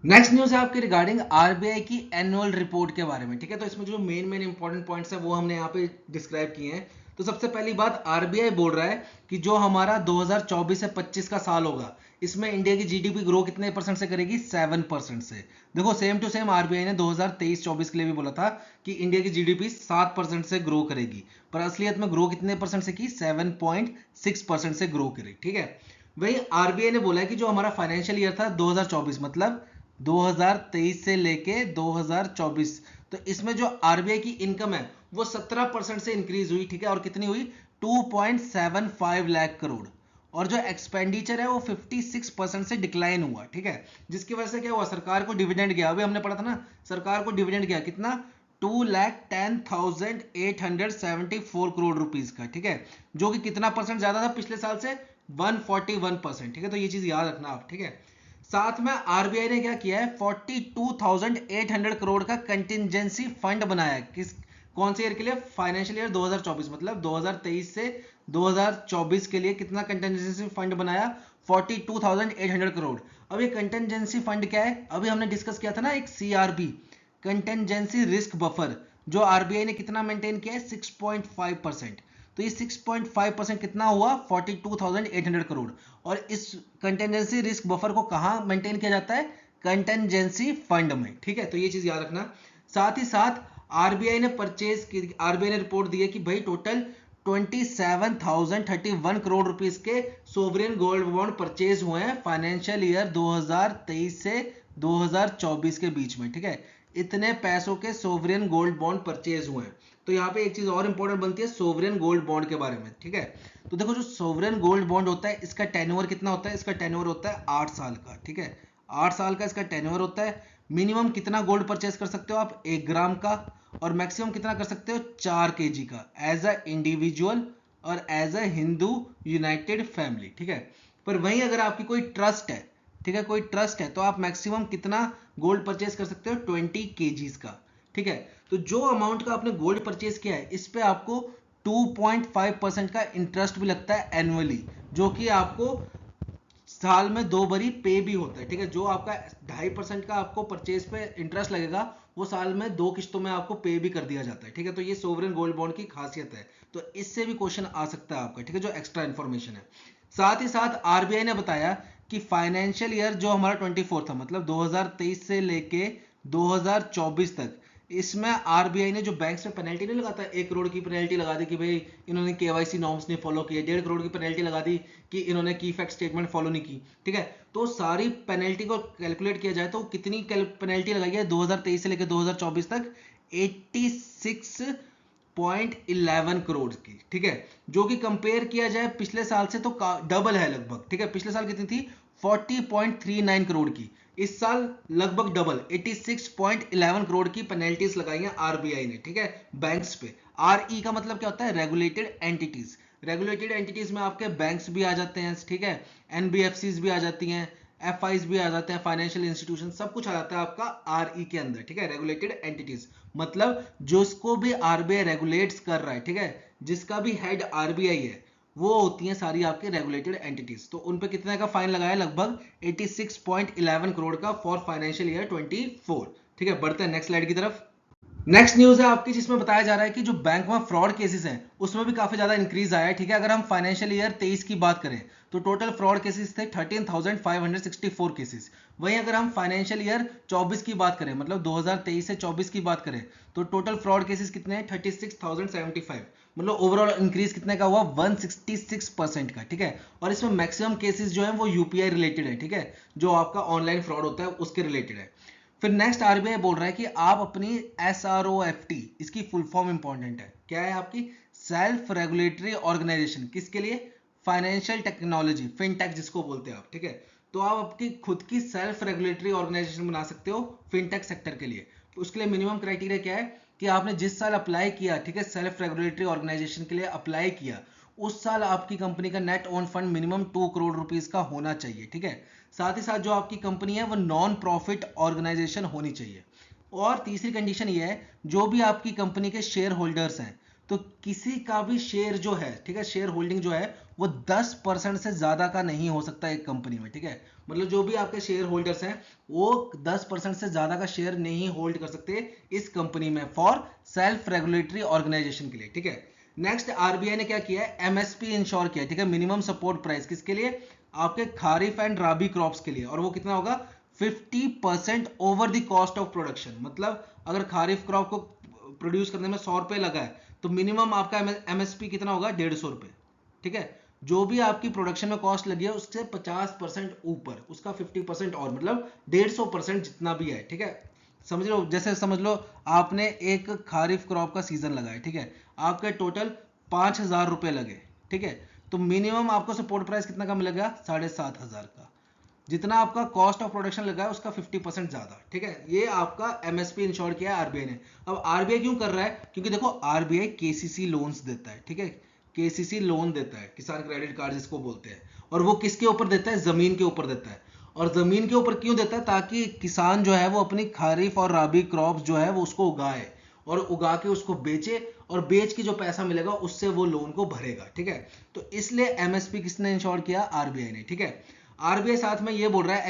नेक्स्ट न्यूज है आपकी रिगार्डिंग आरबीआई की एनुअल रिपोर्ट के बारे में, ठीक है। तो इसमें जो मेन इंपॉर्टेंट पॉइंट्स है वो हमने यहाँ पे डिस्क्राइब किए हैं। तो सबसे पहली बात, आरबीआई बोल रहा है कि जो हमारा 2024 से 25 का साल होगा, इसमें इंडिया की जीडीपी ग्रो कितने परसेंट से करेगी, 7% से। देखो, सेम टू सेम आरबीआई ने 2023-24 के लिए भी बोला था कि इंडिया की जीडीपी 7% से ग्रो करेगी, पर असलियत में ग्रो कितने परसेंट से की, 7.6% से ग्रो करेगी, ठीक है। वही आरबीआई ने बोला है कि जो हमारा फाइनेंशियल ईयर था 2024, मतलब 2023 से लेके 2024, तो इसमें जो आरबीआई की इनकम है वो 17% से इंक्रीज हुई, ठीक है, और कितनी हुई, 2.75 लाख करोड़। और जो एक्सपेंडिचर है वो 56% से डिक्लाइन हुआ, ठीक है, जिसकी वजह से क्या हुआ, सरकार को डिविडेंड गया, अभी हमने पढ़ा था ना, सरकार को डिविडेंड गया कितना, 2,10,874 करोड़ रुपीस का, ठीक है, जो कि कितना परसेंट ज्यादा था पिछले साल से, 141%, ठीक है। तो ये चीज याद रखना आप, ठीक है। साथ में आरबीआई ने क्या किया है, 42,800 करोड़ का कंटिजेंसी फंड बनाया है, किस, कौन से ईयर के लिए, फाइनेंशियल ईयर 2024, मतलब 2023 से 2024 के लिए कितना कंटिजेंसी फंड बनाया, 42,800 करोड़। अब ये कंटिजेंसी फंड क्या है, अभी हमने डिस्कस किया था ना एक सीआरबी, कंटिजेंसी रिस्क बफर, जो आरबीआई ने कितना मेंटेन किया है, 6.5%। तो ये 6.5% कितना हुआ, 42,800 करोड़। और इस कंटेंजेंसी रिस्क बफर को कहां मेंटेन किया जाता है, कंटेंजेंसी फंड में, ठीक है। तो ये चीज याद रखना। साथ ही साथ आरबीआई ने परचेज की, आरबीआई ने रिपोर्ट दी है कि भाई टोटल 27,031 करोड़ रुपीस के सोवरेन गोल्ड बॉन्ड परचेज हुए हैं फाइनेंशियल ईयर 2023 से 2024 के बीच में, ठीक है। इतने पैसों के सोवरेन गोल्ड बॉन्ड परचेज हुए हैं। तो यहाँ पे एक चीज और इंपॉर्टेंट बनती है सोवरेन गोल्ड बॉन्ड के बारे में, ठीक है। तो देखो, जो सोवरेन गोल्ड बॉन्ड होता है, इसका टेन्योर कितना होता है, इसका टेन्योर होता है 8 साल का, ठीक है, 8 साल का इसका टेन्योर होता है। मिनिमम कितना गोल्ड परचेज कर सकते हो आप, 1 ग्राम का, और मैक्सिमम कितना कर सकते हो, 4 kg का, एज अ इंडिविजुअल और as a Hindu united family, ठीक है। पर वहीं अगर आपकी कोई ट्रस्ट है, ठीक है, कोई ट्रस्ट है, तो आप मैक्सिमम कितना गोल्ड परचेज कर सकते हो, 20 kgs का। ठीक है, तो जो अमाउंट का आपने गोल्ड परचेज किया है इस पे आपको 2.5% का इंटरेस्ट भी लगता है एनुअली, जो कि आपको साल में 2 बारी पे भी होता है। ठीक है, जो आपका 2.5% का आपको परचेज पे इंटरेस्ट लगेगा वो साल में 2 किस्तों में आपको पे भी कर दिया जाता है। ठीक है, तो ये सोवरेन गोल्ड बॉन्ड की खासियत है, तो इससे भी क्वेश्चन आ सकता है आपका। ठीक है, जो एक्स्ट्रा इन्फॉर्मेशन है। साथ ही साथ आरबीआई ने बताया कि फाइनेंशियल ईयर जो हमारा 24 था, मतलब 2023 से लेके 2024 तक, इसमें आरबीआई ने जो बैंक्स में पेनल्टी नहीं लगाता, 1 करोड़ की पेनल्टी लगा दी कि भाई इन्होंने केवाईसी नॉर्म्स नहीं फॉलो किए, 1.5 करोड़ की पेनल्टी लगा दी कि इन्होंने की फैक्ट स्टेटमेंट फॉलो नहीं की। ठीक है, तो सारी पेनल्टी को कैलकुलेट किया जाए तो कितनी पेनल्टी लगाई है 2023 से लेकर 2024 तक, 86.11 करोड़ की। ठीक है, जो कि कंपेयर किया जाए पिछले साल से तो डबल है लगभग। ठीक है, पिछले साल कितनी थी, 40.39 करोड़ की, इस साल लगभग डबल 86.11 करोड़ की पेनल्टीज लगाई हैं आरबीआई ने। ठीक है, बैंक्स पे। आरई का मतलब क्या होता है, रेगुलेटेड एंटिटीज। रेगुलेटेड एंटिटीज में आपके बैंक्स भी आ जाते हैं, ठीक है, एनबीएफसीज भी आ जाती हैं, एफआईज भी आ जाते हैं, फाइनेंशियल इंस्टीट्यूशन, सब कुछ आ जाता है आपका आरई के अंदर। ठीक है, रेगुलेटेड एंटिटीज मतलब जिसको भी आरबीआई रेगुलेट्स कर रहा है, ठीक है, जिसका भी हेड आरबीआई है, वो होती हैं सारी आपकी रेगुलेटेड एंटिटीज। तो उन पे कितने का फाइन लगाया, लगभग 86.11 करोड़ का फॉर फाइनेंशियल ईयर 24। ठीक है, बढ़ते हैं नेक्स्ट स्लाइड की तरफ। नेक्स्ट न्यूज है आपकी जिसमें बताया जा रहा है कि जो बैंक में फ्रॉड केसेस हैं उसमें भी काफी ज्यादा इंक्रीज आया है। ठीक है, अगर हम फाइनेंशियल ईयर 23 की बात करें तो टोटल फ्रॉड केसेस थे 13,564 केसेस। वहीं अगर हम फाइनेंशियल ईयर 24 की बात करें, मतलब 2023 से 24 की बात करें, तो टोटल फ्रॉड केसेस कितने हैं, 36,075। मतलब ओवरऑल इंक्रीज कितने का हुआ, 166% का। ठीक है, और इसमें मैक्सिमम केसेस जो है वो यूपीआई रिलेटेड है। ठीक है, जो आपका ऑनलाइन फ्रॉड होता है उसके रिलेटेड है। फिर नेक्स्ट आरबीआई बोल रहा है कि आप अपनी एसआरओएफटी, इसकी फुल फॉर्म इंपॉर्टेंट है, क्या है आपकी, सेल्फ रेगुलेटरी ऑर्गेनाइजेशन, किसके लिए, फाइनेंशियल टेक्नोलॉजी, फिनटेक जिसको बोलते हैं आप। ठीक है, तो आप अपनी खुद की सेल्फ रेगुलेटरी ऑर्गेनाइजेशन बना सकते हो फिनटेक सेक्टर के लिए। उसके लिए मिनिमम क्राइटेरिया क्या है कि आपने जिस साल अप्लाई किया, ठीक है, सेल्फ रेगुलेटरी ऑर्गेनाइजेशन के लिए अप्लाई किया, उस साल आपकी कंपनी का net own fund minimum 2 crore rupees का होना चाहिए। ठीक है, साथ ही साथ जो आपकी कंपनी है वो नॉन प्रॉफिट ऑर्गेनाइजेशन होनी चाहिए। और तीसरी कंडीशन ये है, जो भी आपकी कंपनी के शेयर होल्डर्स हैं, तो किसी का भी शेयर जो है, ठीक है, शेयर होल्डिंग जो है वो 10% से ज्यादा का नहीं हो सकता एक कंपनी में। ठीक है, मतलब जो भी आपके शेयर होल्डर्स हैं वो 10% से ज्यादा का शेयर नहीं होल्ड कर सकते इस कंपनी में फॉर सेल्फ रेगुलेटरी ऑर्गेनाइजेशन के लिए। ठीक है, नेक्स्ट आरबीआई ने क्या किया है, एमएसपी इंश्योर किया। ठीक है, मिनिमम सपोर्ट प्राइस, किसके लिए, आपके खारिफ एंड राबी क्रॉप्स के लिए, और वो कितना होगा, 50% over the cost of production. मतलब अगर खारिफ क्रॉप को प्रोड्यूस करने में 100 रुपए लगा है तो मिनिमम आपका एमएसपी कितना होगा, 150 रुपए। ठीक है, जो भी आपकी प्रोडक्शन में कॉस्ट लगी है उससे 50% ऊपर, उसका 50% और, मतलब 150% जितना भी है। ठीक है, समझ लो, जैसे समझ लो आपने एक खारिफ क्रॉप का सीजन लगाया, ठीक है, आपके टोटल 5,000 रुपए लगे। ठीक है, तो मिनिमम आपको सपोर्ट प्राइस कितना का मिलेगा, 7,500 का। जितना आपका कॉस्ट ऑफ प्रोडक्शन लगा है उसका 50% ज्यादा। ठीक है, ये आपका एमएसपी इंश्योर किया है आरबीआई ने। अब आरबीआई क्यों कर रहा है, क्योंकि देखो आरबीआई केसीसी लोन्स देता है। ठीक है, केसीसी लोन देता है, किसान क्रेडिट कार्ड जिसको बोलते हैं, और वो किसके ऊपर देता है, जमीन के ऊपर देता है। और जमीन के ऊपर क्यों देता है, ताकि किसान जो है वो अपनी खारिफ और राबी क्रॉप्स जो है वो उसको उगाए और उगा के उसको बेचे, और बेच के जो पैसा मिलेगा उससे वो लोन को भरेगा। ठीक है, तो इसलिए एमएसपी किसने इंश्योर किया, आरबीआई ने। ठीक है, आरबीआई साथ में ये बोल रहा है,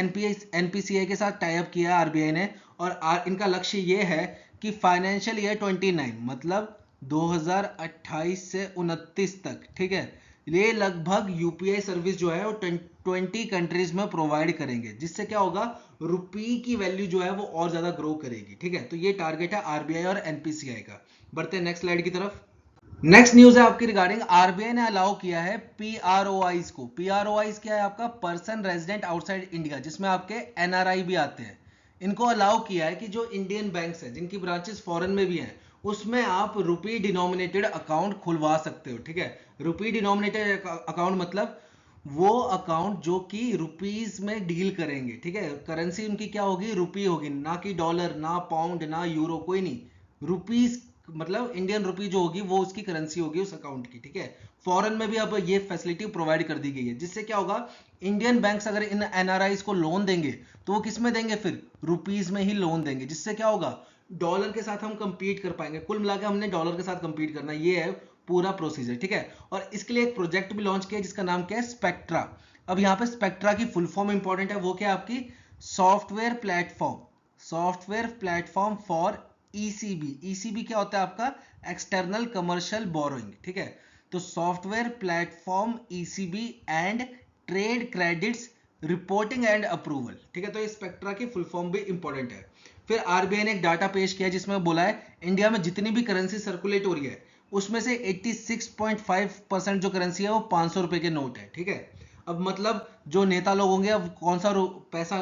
एनपीसीआई के साथ टाई अप किया आरबीआई ने, और इनका लक्ष्य ये है कि फाइनेंशियल ईयर 29, मतलब 2028 से 29 तक, ठीक है, ये लगभग यूपीआई सर्विस जो है वो 20 कंट्रीज में प्रोवाइड करेंगे, जिससे क्या होगा, रुपी की वैल्यू जो है वो और ज्यादा ग्रो करेगी। ठीक है, तो ये टारगेट है आरबीआई और एनपीसीआई का। बढ़ते हैं नेक्स्ट स्लाइड की तरफ। नेक्स्ट न्यूज है आपकी रिगार्डिंग, आरबीआई ने अलाउ किया है पीआरओआईज को। पीआरओआईज क्या है, आपका पर्सन रेजिडेंट आउटसाइड इंडिया, जिसमें आपके एनआरआई भी आते हैं। इनको अलाउ किया है कि जो इंडियन बैंक्स हैं जिनकी ब्रांचेस फॉरेन में भी हैं, उसमें आप रुपी डिनोमिनेटेड अकाउंट खुलवा सकते हो। ठीक है, रुपी डिनोमिनेटेड अकाउंट मतलब वो अकाउंट जो कि रुपीज में डील करेंगे। ठीक है, करेंसी उनकी क्या होगी, रुपी होगी, ना कि डॉलर, ना पाउंड, ना यूरो, कोई नहीं, रुपीज मतलब इंडियन रुपी जो होगी वो उसकी करेंसी होगी उस अकाउंट की, ठीक है। फॉरेन में भी अब ये फैसिलिटी प्रोवाइड कर दी गई है, जिससे क्या होगा, इंडियन बैंक्स अगर इन एनआरआईज को लोन देंगे तो वो किस में देंगे, फिर रुपीज में ही लोन देंगे, जिससे क्या होगा, डॉलर के साथ हम कंपीट कर पाएंगे। कुल मिलाकर हमने डॉलर के साथ कंपीट करना, ये है पूरा प्रोसीजर, ठीक है। और इसके लिए एक प्रोजेक्ट भी लॉन्च किया जिसका नाम क्या है, स्पेक्ट्रा। अब यहाँ पे स्पेक्ट्रा की फुल फॉर्म इंपॉर्टेंट है, वो क्या है आपकी, software platform, software platform for ECB. ECB क्या होता है आपका, एक्सटर्नल कमर्शियल बोरोइंग, ठीक है। तो software platform ECB and trade credits reporting and approval, ठीक है। तो ये स्पेक्ट्रा की फुल फॉर्म भी इंपॉर्टेंट है। फिर आरबीआई ने एक डाटा पेश किया जिसमें बोला है इंडिया में जितनी भी करेंसी सर्कुलेट हो रही है उसमें से 86.5% जो करेंसी है वो 500 रुपए के नोट है, ठीक है। अब मतलब जो नेता लोग होंगे अब कौन सा पैसा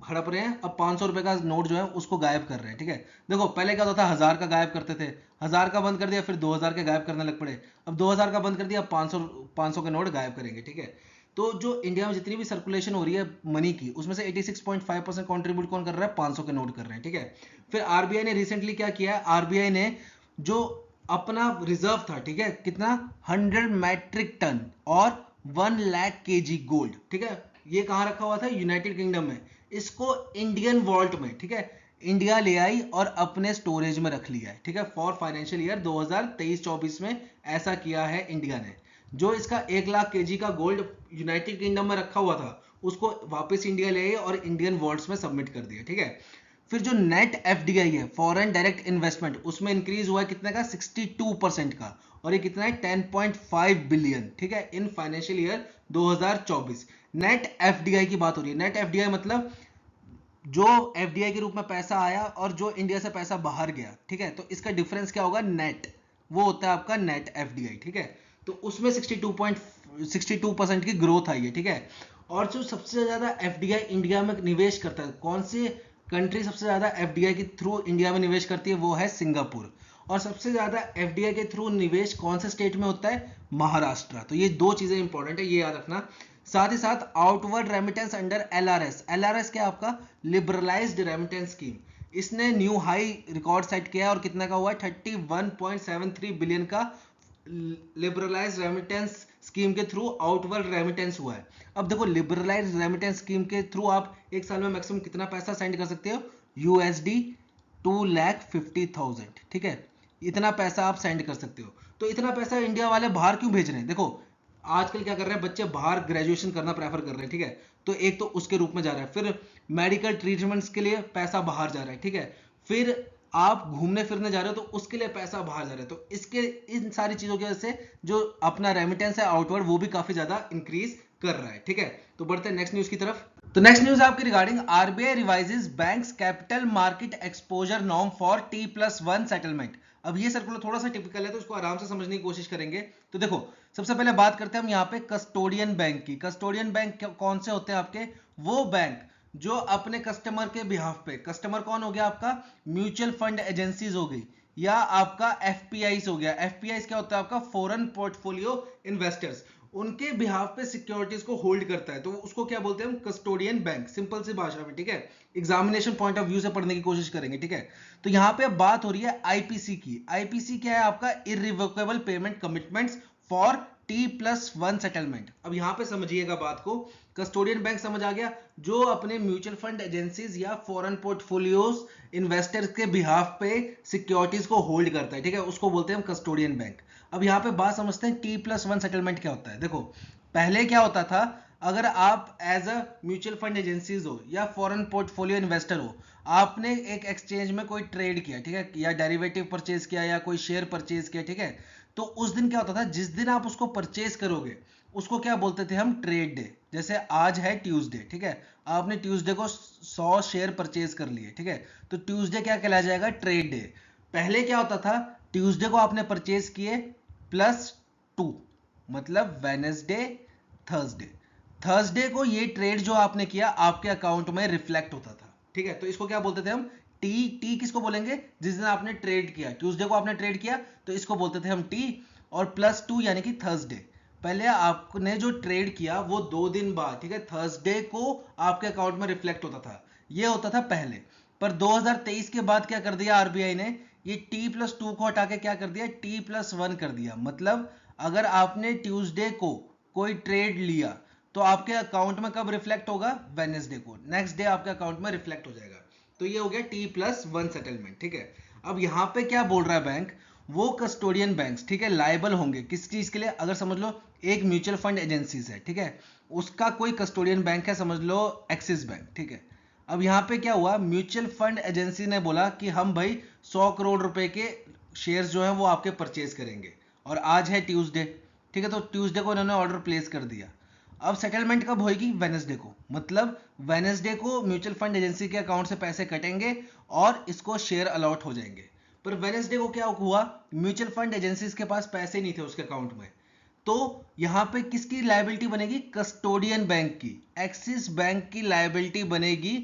हड़प रहे हैं, अब 500 रुपए का नोट जो है उसको गायब कर रहे हैं, ठीक है। देखो पहले क्या होता था, 1000 का गायब करते थे, 1000 का बंद कर दिया, फिर 2000 के गायब करने लग पड़े, अब 2000 का बंद कर दिया, 500 के नोट गायब करेंगे, ठीक है। तो जो इंडिया में जितनी भी सर्कुलेशन हो रही है मनी की उसमें से 86.5% कॉन्ट्रीब्यूट कौन कर रहा है, 500 के नोट कर रहे हैं, ठीक है। फिर आरबीआई ने रिसेंटली क्या किया है, आरबीआई ने जो अपना रिजर्व था, ठीक है, कितना 100 मैट्रिक टन और 1 लाख केजी गोल्ड, ठीक है, ये कहां रखा हुआ था, यूनाइटेड किंगडम में। इसको इंडियन वॉल्ट में, ठीक है, इंडिया ले आई और अपने स्टोरेज में रख लिया है, ठीक है, फॉर फाइनेंशियल ईयर 2023-24 में ऐसा किया है इंडिया ने। जो इसका 1 लाख केजी का गोल्ड यूनाइटेड किंगडम में रखा हुआ था उसको वापस इंडिया ले आई और इंडियन वॉल्ट्स में सबमिट कर दिया, ठीक है। फिर जो नेट एफडीआई है, फॉरेन डायरेक्ट इन्वेस्टमेंट, उसमें इंक्रीज हुआ है कितने का, 62% का, और ये कितना है 10.5 बिलियन, ठीक है, in financial year 2024। Net FDI की बात हो रही है। नेट एफडीआई मतलब जो एफडीआई के रूप में पैसा आया और जो इंडिया से पैसा बाहर गया, ठीक है, तो इसका डिफरेंस क्या होगा, नेट, वो होता है आपका नेट एफडीआई, ठीक है। तो उसमें 62% की ग्रोथ आई है, ठीक है। और जो सबसे ज्यादा एफडीआई इंडिया में निवेश करता है, कौन सी कंट्री सबसे ज्यादा एफडीआई के थ्रू इंडिया में निवेश करती है, वो है सिंगापुर। और सबसे ज्यादा एफडीआई के थ्रू निवेश कौन से स्टेट में होता है, महाराष्ट्र। तो ये दो चीजें इंपॉर्टेंट है, ये याद रखना। साथ ही साथ outward remittance under LRS, LRS क्या आपका, लिबरलाइज्ड रेमिटेंस स्कीम, इसने न्यू हाई रिकॉर्ड सेट किया है और कितना का हुआ है, 31.73 बिलियन का लिबरलाइज्ड रेमिटेंस स्कीम के थ्रू आउटवर्ड रेमिटेंस हुआ है। अब देखो लिबरलाइज्ड रेमिटेंस स्कीम के थ्रू आप एक साल में मैक्सिमम कितना पैसा सेंड कर सकते हो, यूएसडी 2,50,000, ठीक है, इतना पैसा आप सेंड कर सकते हो। तो इतना पैसा इंडिया वाले बाहर क्यों भेज रहे हैं, देखो आजकल क्या कर रहे हैं बच्चे, बाहर ग्रेजुएशन करना प्रेफर कर रहे हैं, ठीक है, तो एक तो उसके रूप में जा रहा है, फिर मेडिकल ट्रीटमेंट्स के लिए पैसा बाहर जा रहा है, ठीक है, फिर आप घूमने फिरने जा रहे हो तो उसके लिए पैसा बाहर जा रहा है। तो इसके इन सारी चीजों की वजह से जो अपना रेमिटेंस है आउटवर्ड वो भी काफी ज्यादा इंक्रीज कर रहा है, ठीक है। तो बढ़ते हैं नेक्स्ट न्यूज की तरफ। तो नेक्स्ट न्यूज आपकी regarding RBI revises banks capital market exposure norm for T+1 settlement. अब ये सर्कुलर थोड़ा सा टिपिकल है तो उसको आराम से समझने की कोशिश करेंगे। तो देखो सबसे पहले बात करते हैं हम यहाँ पे कस्टोडियन बैंक की। कस्टोडियन बैंक कौन से होते हैं आपके, वो बैंक जो अपने कस्टमर के बिहाफ पे, कस्टमर कौन हो गया आपका, म्यूचुअल फंड एजेंसीज हो गई या आपका एफपीआईस हो गया। एफपीआईस क्या होता है आपका, फॉरेन पोर्टफोलियो इन्वेस्टर्स, उनके बिहाफ पे सिक्योरिटीज को होल्ड करता है, तो उसको क्या बोलते हैं हम, कस्टोडियन बैंक, सिंपल सी भाषा में, ठीक है। एग्जामिनेशन पॉइंट ऑफ व्यू से पढ़ने की कोशिश करेंगे, ठीक है। तो यहाँ पे बात हो रही है आईपीसी की। आईपीसी क्या है आपका, irrevocable payment commitments for T+1 settlement. अब यहां पे समझिएगा बात को, कस्टोडियन बैंक समझ आ गया, जो अपने म्यूचुअल फंड एजेंसीज या फॉरेन पोर्टफोलियोज इन्वेस्टर्स के बिहाफ पे सिक्योरिटीज को होल्ड करता है, ठीक है, उसको बोलते हैं हम कस्टोडियन बैंक। अब यहाँ पे बात समझते हैं T+1 सेटलमेंट क्या होता है। देखो पहले क्या होता था, अगर आप as a mutual fund agencies हो या फॉरेन पोर्टफोलियो इन्वेस्टर हो, आपने एक एक्सचेंज में कोई ट्रेड किया, ठीक है, या डेरिवेटिव परचेज किया या कोई शेयर परचेज किया, ठीक है, तो उस दिन क्या होता था, जिस दिन आप उसको परचेज करोगे उसको क्या बोलते थे हम, ट्रेड डे। जैसे आज है ट्यूसडे, ठीक है, आपने ट्यूसडे को 100 शेयर परचेज कर लिए, ठीक है, तो ट्यूसडे क्या कहलाया जाएगा, ट्रेड डे। पहले क्या होता था, ट्यूसडे को आपने परचेज किए +2, मतलब वेडनेसडे थर्सडे, थर्सडे को ये ट्रेड जो आपने किया आपके अकाउंट में रिफ्लेक्ट होता था, ठीक है। तो इसको क्या बोलते थे हम, टी किसको बोलेंगे, जिस दिन आपने ट्रेड किया, ट्यूसडे को आपने ट्रेड किया तो इसको बोलते थे हम टी, और +2 यानी कि थर्सडे। पहले आपने जो ट्रेड किया वो 2 दिन बाद, ठीक है, थर्सडे को आपके अकाउंट में रिफ्लेक्ट होता था, ये होता था पहले। पर 2023 के बाद क्या कर दिया आरबीआई ने, ये t+2 को हटा के क्या कर दिया, t+1 कर दिया। मतलब अगर आपने ट्यूसडे को कोई ट्रेड लिया तो आपके अकाउंट में कब रिफ्लेक्ट होगा, वेडनेसडे को, नेक्स्ट डे आपके अकाउंट में रिफ्लेक्ट हो जाएगा। तो ये हो गया t+1 सेटलमेंट, ठीक है। अब यहाँ पे क्या बोल रहा है बैंक, वो कस्टोडियन बैंक्स, ठीक है, लायबल होंगे किस चीज के लिए, अगर समझ लो एक म्यूचुअल फंड एजेंसीज है, ठीक है, उसका कोई कस्टोडियन बैंक है, समझ लो एक्सिस बैंक, ठीक है। अब यहाँ पे क्या हुआ, म्यूचुअल फंड एजेंसी ने बोला कि हम भाई 100 करोड़ रुपए के शेयर्स जो है वो आपके परचेज करेंगे, और आज है ट्यूसडे, ठीक है, तो ट्यूसडे को इन्होंने ऑर्डर प्लेस कर दिया। अब सेटलमेंट कब होगी, वेडनेसडे को, मतलब वेडनेसडे को म्यूचुअल फंड एजेंसी के अकाउंट से पैसे कटेंगे और इसको शेयर अलॉट हो जाएंगे। पर वेडनेसडे को क्या हुआ, म्यूचुअल फंड एजेंसीज के पास पैसे नहीं थे उसके अकाउंट में, तो यहां पे किसकी लायबिलिटी बनेगी, कस्टोडियन बैंक की, एक्सिस बैंक की लायबिलिटी बनेगी,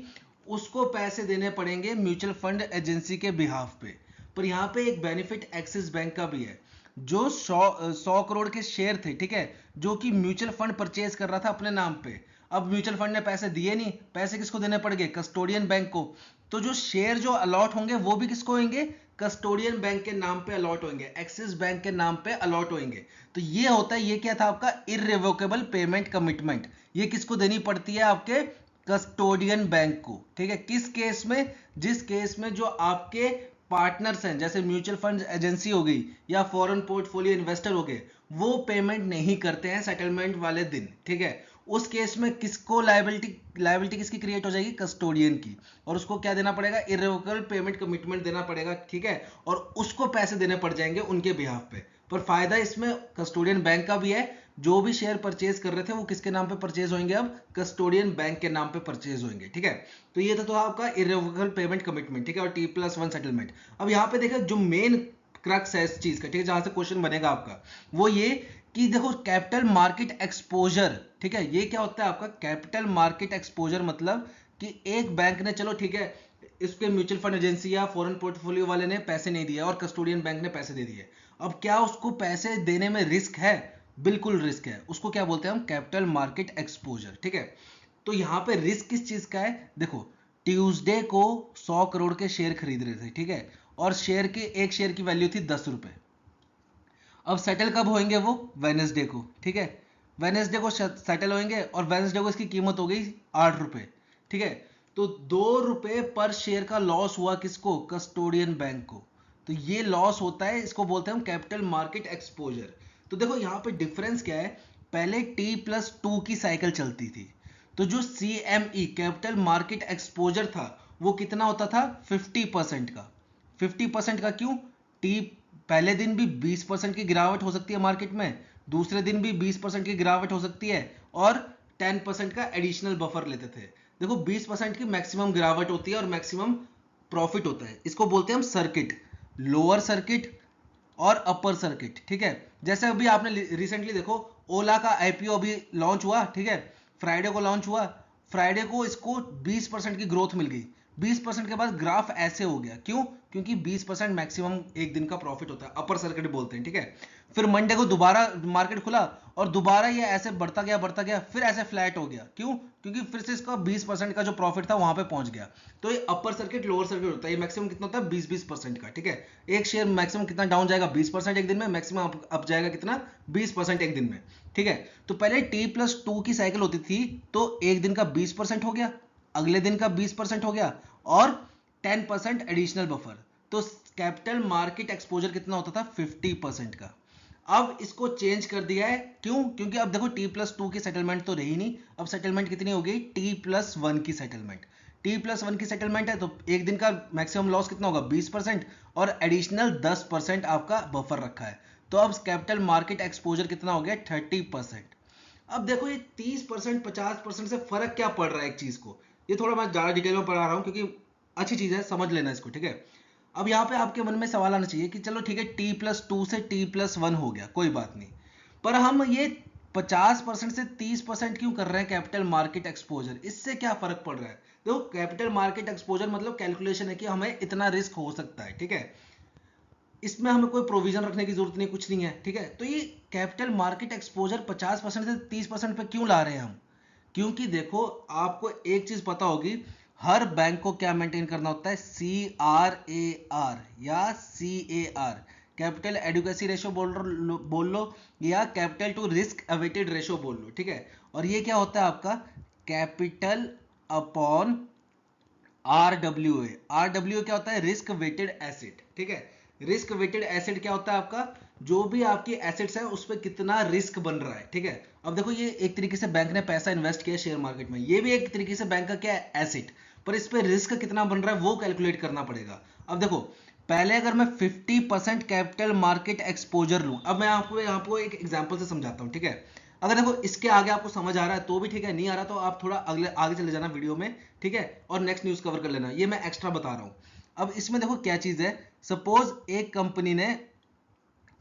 उसको पैसे देने पड़ेंगे म्यूचुअल फंड एजेंसी के बिहाफ पे। पर यहाँ पे एक बेनिफिट एक्सिस बैंक का भी है, जो 100 करोड़ के शेयर थे, ठीक है, जो कि म्यूचुअल फंड परचेज कर रहा था अपने नाम पे, अब म्यूचुअल फंड ने पैसे दिए नहीं, पैसे किसको देने पड़ गए, कस्टोडियन बैंक को, तो जो शेयर जो अलॉट होंगे वो भी किसको होंगे, कस्टोडियन बैंक के नाम पे अलॉट होंगे, एक्सिस बैंक के नाम पे अलॉट होंगे। तो ये होता है, ये क्या था आपका इररिवोकेबल पेमेंट कमिटमेंट, ये किसको देनी पड़ती है, आपके कस्टोडियन बैंक को, ठीक है। किस केस में, जिस केस में जो आपके पार्टनर्स हैं, जैसे म्यूचुअल फंड एजेंसी हो गई या फॉरेन पोर्टफोलियो इन्वेस्टर हो गए, वो पेमेंट नहीं करते हैं सेटलमेंट वाले दिन, ठीक है, उस केस में किसको लायबिलिटी किसकी क्रिएट हो जाएगी, कस्टोडियन की, और उसको क्या देना पड़ेगा, इररिवोकेबल पेमेंट कमिटमेंट देना पड़ेगा, ठीक है, और उसको पैसे देने पड़ जाएंगे उनके बिहाफ पे। पर फायदा इसमें कस्टोडियन बैंक का भी है, जो भी शेयर परचेज कर रहे थे वो किसके नाम पे परचेज होंगे, अब कस्टोडियन बैंक के नाम पे परचेज होंगे, ठीक है। तो ये तो आपका इररिवोकेबल पेमेंट कमिटमेंट, ठीक है, और t+1 सेटलमेंट। अब यहाँ पे देखो जो मेन क्रक्स है इस चीज का, ठीक है, जहां से क्वेश्चन बनेगा आपका, वो ये कि देखो कैपिटल मार्केट एक्सपोजर, ठीक है, ये क्या होता है आपका कैपिटल मार्केट एक्सपोजर, मतलब कि एक बैंक ने, चलो ठीक है, इसके म्यूचुअल फंड एजेंसी या फॉरेन पोर्टफोलियो वाले ने पैसे नहीं दिए और कस्टोडियन बैंक ने पैसे दे दिए, अब क्या उसको पैसे देने में रिस्क है, बिल्कुल रिस्क है, उसको क्या बोलते हैं हम, कैपिटल मार्केट एक्सपोजर, ठीक है। तो यहाँ पे रिस्क किस चीज का है, देखो ट्यूसडे को 100 करोड़ के शेयर खरीद रहे थे, ठीक है, और शेयर की एक शेयर की वैल्यू थी 10 रुपए। अब सेटल कब होंगे वो, वेडनेसडे को, ठीक है, वेडनेसडे को सेटल होंगे और वेडनेसडे को इसकी कीमत हो गई 8 रुपए, ठीक है, तो 2 रुपए पर शेयर का लॉस हुआ किसको, कस्टोडियन बैंक को। तो ये लॉस होता है, इसको बोलते हैं हम कैपिटल मार्केट एक्सपोजर। तो देखो यहाँ पे डिफरेंस क्या है, पहले t+2 की साइकिल चलती थी, तो जो CME कैपिटल मार्केट एक्सपोजर था वो कितना होता था, 50% का, 50% का, क्यों, टी पहले दिन भी 20% की गिरावट हो सकती है मार्केट में, दूसरे दिन भी 20% की गिरावट हो सकती है, और 10% का एडिशनल बफर लेते थे। देखो 20% की मैक्सिमम गिरावट होती है और मैक्सिमम प्रॉफिट होता है, इसको बोलते हैं हम सर्किट, लोअर सर्किट और अपर सर्किट, ठीक है। जैसे अभी आपने रिसेंटली देखो ओला का आईपीओ अभी लॉन्च हुआ, ठीक है, फ्राइडे को लॉन्च हुआ, फ्राइडे को इसको 20% की ग्रोथ मिल गई, 20% के बाद ग्राफ ऐसे हो गया, क्यों, क्योंकि 20% मैक्सिमम एक दिन का प्रॉफिट होता है, अपर सर्किट बोलते हैं, ठीक है। फिर मंडे को दोबारा मार्केट खुला और दोबारा ये ऐसे बढ़ता गया, फिर ऐसे फ्लैट हो गया, क्यों, क्योंकि फिर से इसका 20% का जो प्रॉफिट था वहां पे पहुंच गया। तो ये अपर सर्किट लोअर सर्किट होता है, ये मैक्सिमम कितना होता है, 20% का, ठीक है। एक शेयर मैक्सिमम कितना डाउन जाएगा, 20% एक दिन में, मैक्सिमम अप जाएगा कितना, 20% एक दिन में, ठीक है। तो पहले t+2 की साइकिल होती थी, तो एक दिन का 20% हो गया, अगले दिन का 20% हो गया, और 10% एडिशनल बफर, तो कैपिटल मार्केट एक्सपोजर कितना होता था, 50% का। अब इसको चेंज कर दिया है, क्यों, क्योंकि अब देखो t+2 की सेटलमेंट तो रही नहीं, अब सेटलमेंट कितनी हो गई, t+1 की सेटलमेंट, t+1 की सेटलमेंट है, तो एक दिन का मैक्सिमम लॉस कितना होगा, 20%, और एडिशनल 10% आपका बफर रखा है, तो अब कैपिटल मार्केट एक्सपोजर कितना हो गया, 30%। अब देखो ये 30% 50% से फर्क क्या पड़ रहा है एक चीज को, ये थोड़ा मैं ज्यादा डिटेल में पढ़ा रहा हूं क्योंकि अच्छी चीज है, समझ लेना इसको, ठीक है। अब यहाँ पे आपके मन में सवाल आना चाहिए कि चलो ठीक है, t+2 से t+1 हो गया, कोई बात नहीं, पर हम ये 50% से 30% क्यों कर रहे हैं कैपिटल मार्केट एक्सपोजर, इससे क्या फर्क पड़ रहा है। देखो कैपिटल मार्केट एक्सपोजर मतलब कैलकुलेशन है कि हमें इतना रिस्क हो सकता है, ठीक है, इसमें हमें कोई प्रोविजन रखने की जरूरत नहीं, कुछ नहीं है, ठीक है। तो ये कैपिटल मार्केट एक्सपोजर 50% से 30% पे क्यों ला रहे हैं हम, क्योंकि देखो आपको एक चीज पता होगी, हर बैंक को क्या मेंटेन करना होता है, CRAR या CAR, कैपिटल एडुकेसी रेशो बोल लो या capital to risk weighted ratio बोल लो, ठीक है। और ये क्या होता है आपका, कैपिटल अपॉन RWA। RWA क्या होता है, रिस्क वेटेड एसेट, ठीक है। रिस्क वेटेड एसेट क्या होता है आपका, जो भी आपकी एसेट्स है उस पर कितना रिस्क बन रहा है, ठीक है। अब देखो ये एक तरीके से बैंक ने पैसा इन्वेस्ट किया शेयर मार्केट में, ये भी एक तरीके से बैंक का क्या है, एसेट, पर इस पे रिस्क कितना बन रहा है वो कैलकुलेट करना पड़ेगा। अब देखो पहले अगर मैं 50% कैपिटल मार्केट एक्सपोजर लूं, अब मैं आपको यहाँ पे एक एग्जांपल से समझाता हूं, ठीक है। अगर देखो इसके आगे आपको समझ आ रहा है तो भी ठीक है, नहीं आ रहा तो आप थोड़ा अगले आगे चले जाना वीडियो में, ठीक है, और नेक्स्ट न्यूज कवर कर लेना, ये मैं एक्स्ट्रा बता रहा हूं। अब इसमें देखो क्या चीज है, सपोज एक कंपनी ने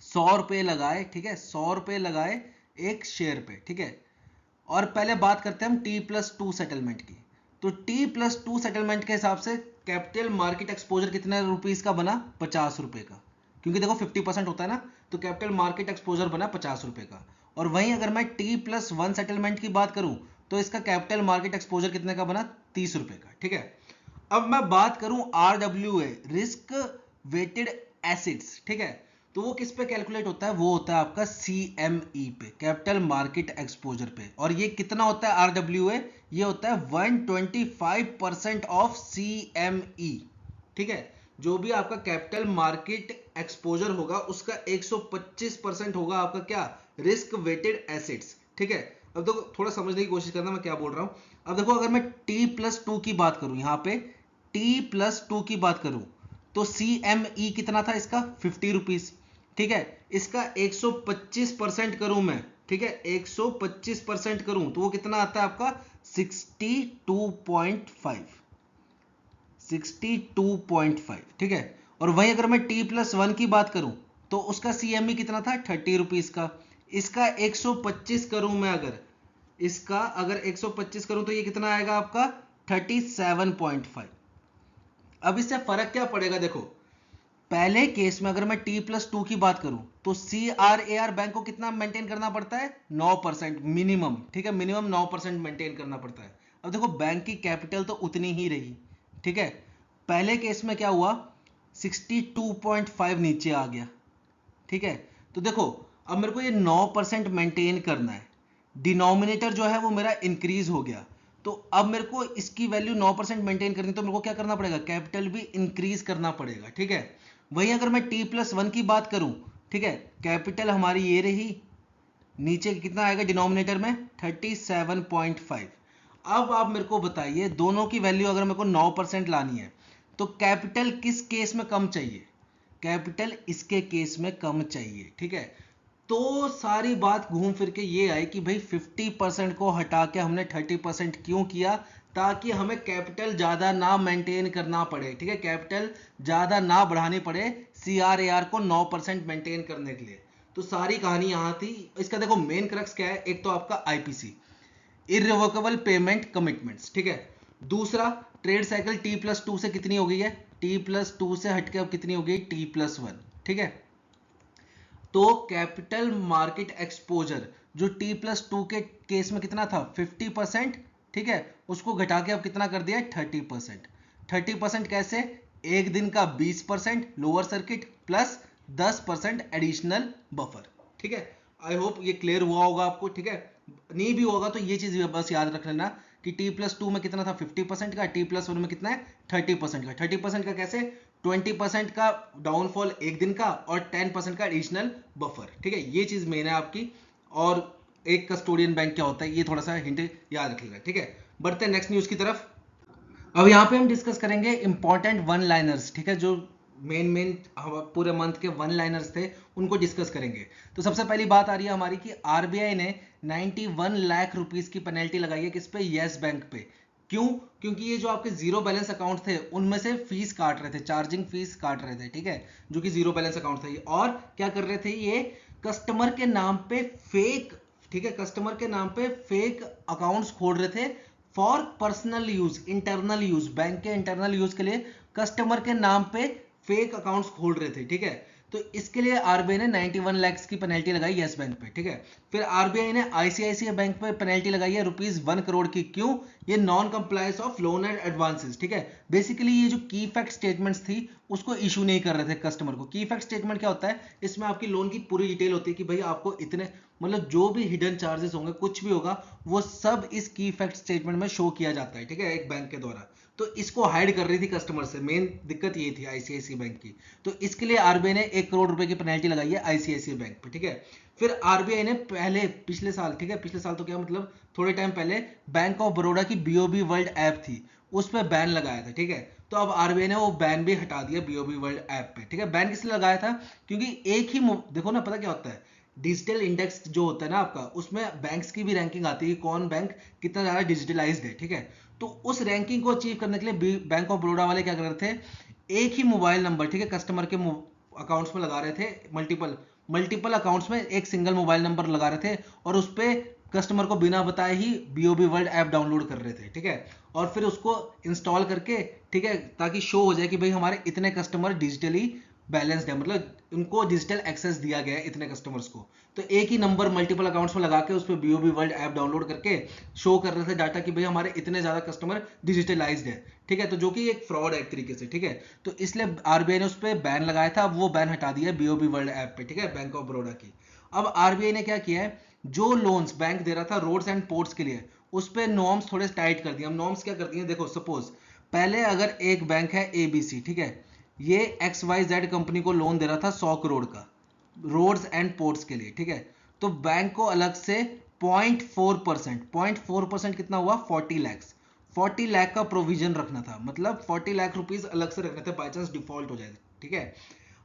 100 रुपए लगाए, ठीक है, 100 रुपए लगाए एक शेयर पे, ठीक है। और पहले बात करते हैं हम T+2 सेटलमेंट की। तो T+2 सेटलमेंट के हिसाब से कैपिटल मार्केट एक्सपोजर कितने रुपीस का बना, 50 रुपए का, क्योंकि देखो 50% होता है ना, तो कैपिटल मार्केट एक्सपोजर बना 50 रुपए का। और वहीं अगर मैं T+1 सेटलमेंट की बात करूं तो इसका कैपिटल मार्केट एक्सपोजर कितने का बना, 30 रुपए का, ठीक है। अब मैं बात करूं RWA, रिस्क वेटेड एसिड्स, ठीक है, तो वो किस पे कैलकुलेट होता है, वो होता है आपका CME पे, कैपिटल मार्केट एक्सपोजर पे। और ये कितना होता है RWA, ये होता है 125% ऑफ CME, ठीक है। जो भी आपका कैपिटल मार्केट एक्सपोजर होगा उसका 125% होगा आपका क्या, रिस्क वेटेड एसेट्स, ठीक है। अब देखो थोड़ा समझने की कोशिश करना मैं क्या बोल रहा हूं। अब देखो अगर मैं T+2 की बात करूं, यहां पे T+2 की बात करूं तो CME कितना था इसका, 50 रुपीज, ठीक है। इसका 125% करूं मैं, ठीक है, 125% करूं तो वो कितना आता है आपका 62.5, 62.5, ठीक है। और वहीं अगर मैं T+1 की बात करूं तो उसका CME कितना था, 30 रुपीज का। इसका 125 करूं मैं, अगर इसका अगर 125 करूं तो ये कितना आएगा आपका 37.5। अब इससे फर्क क्या पड़ेगा, देखो पहले केस में अगर मैं T+2 की बात करूं तो CRAR बैंक को कितना मेंटेन करना पड़ता है, 9% मिनिमम, ठीक है, मिनिमम 9% मेंटेन करना पड़ता है। अब देखो बैंक की कैपिटल तो उतनी ही रही, ठीक है। पहले केस में क्या हुआ, 62.5 नीचे आ गया, ठीक है। तो देखो अब मेरे को ये 9% मेंटेन करना है, डिनोमिनेटर जो है वो मेरा इंक्रीज हो गया, तो अब मेरे को इसकी वैल्यू 9% मेंटेन करनी, तो मेरे को क्या करना पड़ेगा, कैपिटल भी इंक्रीज करना पड़ेगा, ठीक है। वहीं अगर मैं T+1 की बात करूं, ठीक है, कैपिटल हमारी ये रही, नीचे कितना आएगा डिनोमिनेटर में 37.5। अब आप मेरे को बताइए दोनों की वैल्यू अगर मेरे को 9% लानी है तो कैपिटल किस केस में कम चाहिए, कैपिटल इसके केस में कम चाहिए, ठीक है। तो सारी बात घूम फिर के ये आई कि भाई 50% को हटा के हमने 30% क्यों किया, ताकि हमें कैपिटल ज्यादा ना मेंटेन करना पड़े, ठीक है, कैपिटल ज्यादा ना बढ़ानी पड़े CRAR को 9% मेंटेन करने के लिए। तो सारी कहानी यहां थी। इसका देखो मेन क्रक्स क्या है, एक तो आपका IPC, इररिवोकेबल पेमेंट कमिटमेंट्स, ठीक है। दूसरा ट्रेड साइकिल T+2 से कितनी हो गई है, T+2 से हटके अब कितनी हो गई, T+1, ठीक है। तो कैपिटल मार्केट एक्सपोजर जो T+2 के केस में कितना था 50%, ठीक है, उसको घटा के अब कितना कर दिया 30%। 30% कैसे, एक दिन का 20% lower circuit plus 10% additional buffer, ठीक है। आई होप ये क्लियर हुआ होगा आपको, ठीक है। नहीं भी होगा तो ये चीज बस याद रख लेना कि T+2 में कितना था 50% का, T+1 में कितना है 30% का। 30% का कैसे, 20% का डाउनफॉल एक दिन का और 10% का एडिशनल बफर, ठीक है। ये चीज मेन है आपकी। और एक कस्टोडियन बैंक क्या होता है ये थोड़ा सा हिंट याद रखिएगा, ठीक है। बढ़ते हैं नेक्स्ट न्यूज की तरफ। अब यहाँ पे हम डिस्कस करेंगे इंपॉर्टेंट वन लाइनर्स, ठीक है, जो मेन पूरे मंथ के वन लाइनर्स थे उनको डिस्कस करेंगे। तो सबसे पहली बात आ रही है हमारी कि RBI ने 91 लाख रुपीस की पेनल्टी लगाई है किस पे, यस बैंक पे। क्यों, क्योंकि ये जो आपके जीरो बैलेंस अकाउंट थे उनमें से फीस काट रहे थे, चार्जिंग फीस काट रहे थे, ठीक है, जो कि जीरो बैलेंस अकाउंट थे। और क्या कर रहे थे ये, कस्टमर के नाम पे फेक, ठीक है, कस्टमर के नाम पे फेक अकाउंट्स खोल रहे थे for personal use, internal use, bank के इंटरनल यूज के लिए कस्टमर के नाम पे फेक अकाउंट्स खोल रहे थे, ठीक है। तो इसके लिए आरबीआई ने 91 लाख की पेनल्टी लगाई यस बैंक पे, ठीक है। फिर आरबीआई ने आईसीआईसीआई बैंक पे पेनल्टी लगाई है ₹1 करोड़ की। क्यों? ये non compliance of loan and advances, ठीक है। बेसिकली ये जो की फैक्ट स्टेटमेंट्स थी उसको इशू नहीं कर रहे थे कस्टमर को। की फैक्ट स्टेटमेंट क्या होता है? इसमें आपकी लोन की पूरी डिटेल होती है कि भाई आपको इतने, मतलब जो भी हिडन चार्जेस होंगे, कुछ भी होगा, वो सब इस की फैक्ट स्टेटमेंट में शो किया जाता है, ठीक है, एक बैंक के द्वारा। तो इसको हाइड कर रही थी कस्टमर से, मेन दिक्कत ये थी आईसीआईसीआई बैंक की। तो इसके लिए आरबीआई ने 1 करोड़ रुपए की पेनल्टी लगाई है आईसीआईसीआई बैंक पे, ठीक है। फिर आरबीआई ने पिछले साल, ठीक है, पिछले साल तो क्या मतलब थोड़े टाइम पहले बैंक ऑफ बड़ौदा की बीओबी वर्ल्ड ऐप थी, उस पर बैन लगाया था, ठीक है। तो अब आरबीआई ने वो बैन भी हटा दिया बीओबी वर्ल्ड ऐप पे, ठीक है। बैन किस लिए लगाया था? क्योंकि एक ही देखो ना, पता क्या होता है, डिजिटल इंडेक्स जो होता है ना आपका, उसमें बैंक्स की भी रैंकिंग आती है, कौन बैंक कितना ज्यादा डिजिटलाइज्ड है, ठीक है। तो उस रैंकिंग को अचीव करने के लिए बैंक ऑफ बड़ौदा वाले क्या कर रहे थे, एक ही मोबाइल नंबर, ठीक है, कस्टमर के अकाउंट्स में लगा रहे थे, मल्टीपल अकाउंट्स में एक सिंगल मोबाइल नंबर लगा रहे थे, और उस पर कस्टमर को बिना बताए ही बीओबी वर्ल्ड ऐप डाउनलोड कर रहे थे, ठीक है। और फिर उसको इंस्टॉल करके, ठीक है, ताकि शो हो जाए कि भाई हमारे इतने कस्टमर डिजिटली बैलेंस्ड है, मतलब उनको डिजिटल एक्सेस दिया गया है इतने कस्टमर्स को। तो एक ही नंबर मल्टीपल अकाउंट्स में लगा के उस पर बीओबी वर्ल्ड ऐप डाउनलोड करके शो कर रहे थे डाटा कि भाई हमारे इतने ज्यादा कस्टमर डिजिटलाइज्ड है, ठीक है। तो जो कि एक फ्रॉड है एक तरीके से, ठीक है। तो इसलिए आरबीआई ने उस पर बैन लगाया था, अब वो बैन हटा दिया बीओबी वर्ल्ड ऐप पे, ठीक है, बैंक ऑफ बड़ौदा की। अब आरबीआई ने क्या किया है, जो लोन्स बैंक दे रहा था रोड्स एंड पोर्ट्स के लिए, उस पर नॉर्म्स थोड़े टाइट कर दिए। हम नॉर्म्स क्या करती हैं, देखो सपोज पहले अगर एक बैंक है एबीसी, ठीक है, ये XYZ कंपनी को लोन दे रहा था 100 करोड़ का रोड्स एंड पोर्ट्स के लिए, ठीक है। तो बैंक को अलग से 0.4% कितना हुआ, 40 लाख का प्रोविजन रखना था, मतलब 40 लाख रुपीज अलग से रखने थे बाई चांस डिफॉल्ट हो जाए, ठीक है।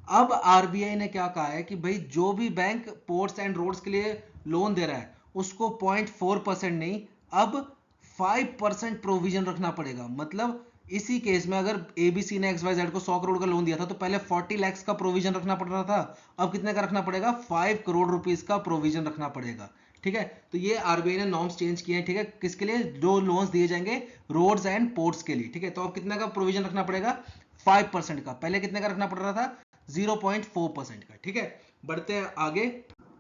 अब आरबीआई ने क्या कहा है कि भाई जो भी बैंक पोर्ट्स एंड रोड्स के लिए लोन दे रहा है उसको 0.4% नहीं, अब 5% प्रोविजन रखना पड़ेगा। मतलब इसी केस में अगर एबीसी ने XYZ को 100 करोड़ का लोन दिया था तो पहले 40 लाख का प्रोविजन रखना पड़ रहा था, अब कितने का रखना पड़ेगा, 5 करोड़ रुपीस का प्रोविजन रखना पड़ेगा, ठीक है। तो ये आरबीआई ने नॉर्म्स चेंज किए हैं, ठीक है, किसके लिए, जो लोन्स दिए जाएंगे रोड्स एंड पोर्ट्स के लिए, ठीक है। तो अब कितने का प्रोविजन रखना पड़ेगा, 5% का, पहले कितने का रखना पड़ रहा था, 0.4% का, ठीक है। बढ़ते हैं आगे।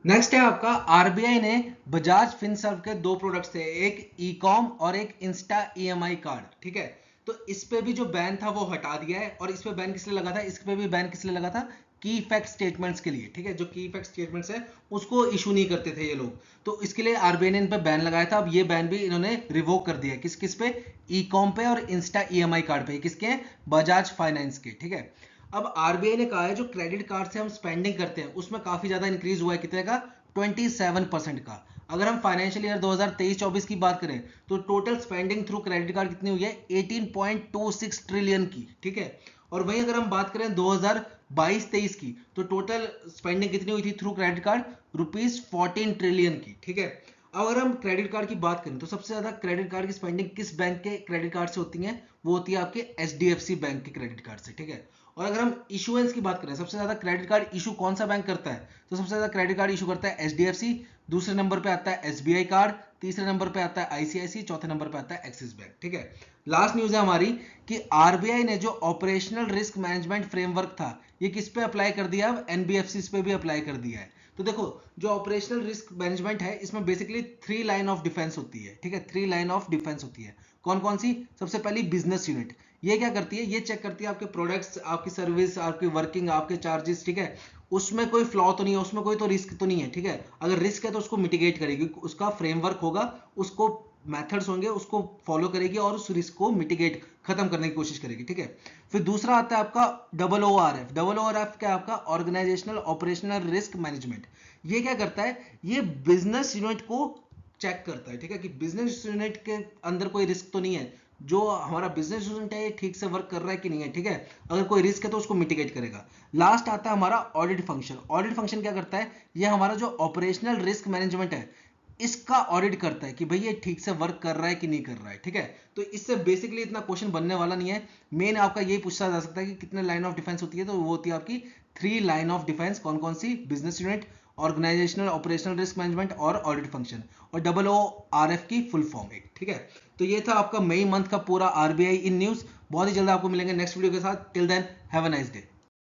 नेक्स्ट है आपका, आरबीआई ने बजाज फिनसर्व के 2 प्रोडक्ट्स थे, एक ई-कॉम और एक इंस्टा ईएमआई कार्ड, ठीक है। तो इस पे भी जो बैन था वो हटा दिया है। और इस पे बैन किस लिए लगा था, इस पे भी बैन किस लिए लगा था, की फैक्ट स्टेटमेंट्स के लिए, ठीक है। जो की फैक्ट स्टेटमेंट्स है उसको इशू नहीं करते थे ये लोग, तो इसके लिए आरबीआई ने इन पे बैन लगाया था। अब ये बैन भी इन्होंने रिवोक कर दिया है, किस किस पे, ई-कॉम पे और इंस्टा ईएमआई कार्ड पे, किसके हैं, बजाज फाइनेंस के, ठीक है। अब आरबीआई ने कहा है जो क्रेडिट कार्ड से हम स्पेंडिंग करते हैं उसमें काफी ज्यादा इंक्रीज हुआ है, कितने का, 27% का। अगर हम फाइनेंशियल ईयर 2023-24 की बात करें तो total spending through credit card कितनी हुई है, 18.26 ट्रिलियन की, ठीक है। और वहीं अगर हम बात करें 2022-23 की तो टोटल स्पेंडिंग कितनी हुई थी थ्रू क्रेडिट कार्ड, ₹14 ट्रिलियन की, ठीक है। अब अगर हम क्रेडिट कार्ड की बात करें तो सबसे ज्यादा क्रेडिट कार्ड की स्पेंडिंग किस बैंक के क्रेडिट कार्ड से होती है, वो होती है आपके एचडीएफसी बैंक के क्रेडिट कार्ड से, ठीक है। और अगर हम इशुएंस की बात करें, सबसे ज्यादा क्रेडिट कार्ड इशू कौन सा बैंक करता है, तो सबसे ज्यादा क्रेडिट कार्ड इशू करता है एचडीएफसी, दूसरे नंबर पे आता है एसबीआई कार्ड, तीसरे नंबर पे आता है आईसीआईसी, चौथे नंबर पे आता है एक्सिस बैंक, ठीक है। लास्ट न्यूज है हमारी कि आरबीआई ने जो ऑपरेशनल रिस्क मैनेजमेंट फ्रेमवर्क था ये किस पे अप्लाई कर दिया, अब एनबीएफसी पे भी अप्लाई कर दिया है। तो देखो जो ऑपरेशनल रिस्क मैनेजमेंट है इसमें बेसिकली 3 लाइन ऑफ डिफेंस होती है, ठीक है, 3 लाइन ऑफ डिफेंस होती है। कौन कौन सी, सबसे पहली बिजनेस यूनिट, ये क्या करती है, ये चेक करती है आपके प्रोडक्ट्स, आपकी सर्विस, आपकी वर्किंग, आपके चार्जेस, ठीक है, उसमें कोई फ्लॉ तो नहीं है, उसमें कोई तो रिस्क तो नहीं है, ठीक है। अगर रिस्क है तो उसको मिटिगेट करेगी, उसका फ्रेमवर्क होगा, उसको मेथड्स होंगे, उसको फॉलो करेगी और उस रिस्क को मिटिगेट खत्म करने की कोशिश करेगी, ठीक है। फिर दूसरा आता है आपका OORF। OORF क्या है आपका, ऑर्गेनाइजेशनल ऑपरेशनल रिस्क मैनेजमेंट। ये क्या करता है, ये बिजनेस यूनिट को चेक करता है, ठीक है, कि बिजनेस यूनिट के अंदर कोई रिस्क तो नहीं है, जो हमारा बिजनेस यूनिट है ये ठीक से वर्क कर रहा है कि नहीं है, ठीक है। अगर कोई रिस्क है तो उसको मिटिगेट करेगा। लास्ट आता है हमारा ऑडिट फंक्शन। ऑडिट फंक्शन क्या करता है, ये हमारा जो ऑपरेशनल रिस्क मैनेजमेंट है इसका ऑडिट करता है कि भाई ये ठीक से वर्क कर रहा है कि नहीं कर रहा है, ठीक है। तो इससे बेसिकली इतना क्वेश्चन बनने वाला नहीं है, मेन आपका यही पूछा जा सकता है कि कितने लाइन ऑफ डिफेंस होती है, तो वो होती है आपकी 3 लाइन ऑफ डिफेंस। कौन कौन सी, business unit, organisational operational risk management और ऑडिट फंक्शन, और OORF की फुल फॉर्म एक, ठीक है। तो ये था आपका मई मंथ का पूरा आरबीआई इन न्यूज। बहुत ही जल्द आपको मिलेंगे नेक्स्ट वीडियो के साथ। Till then have a nice day.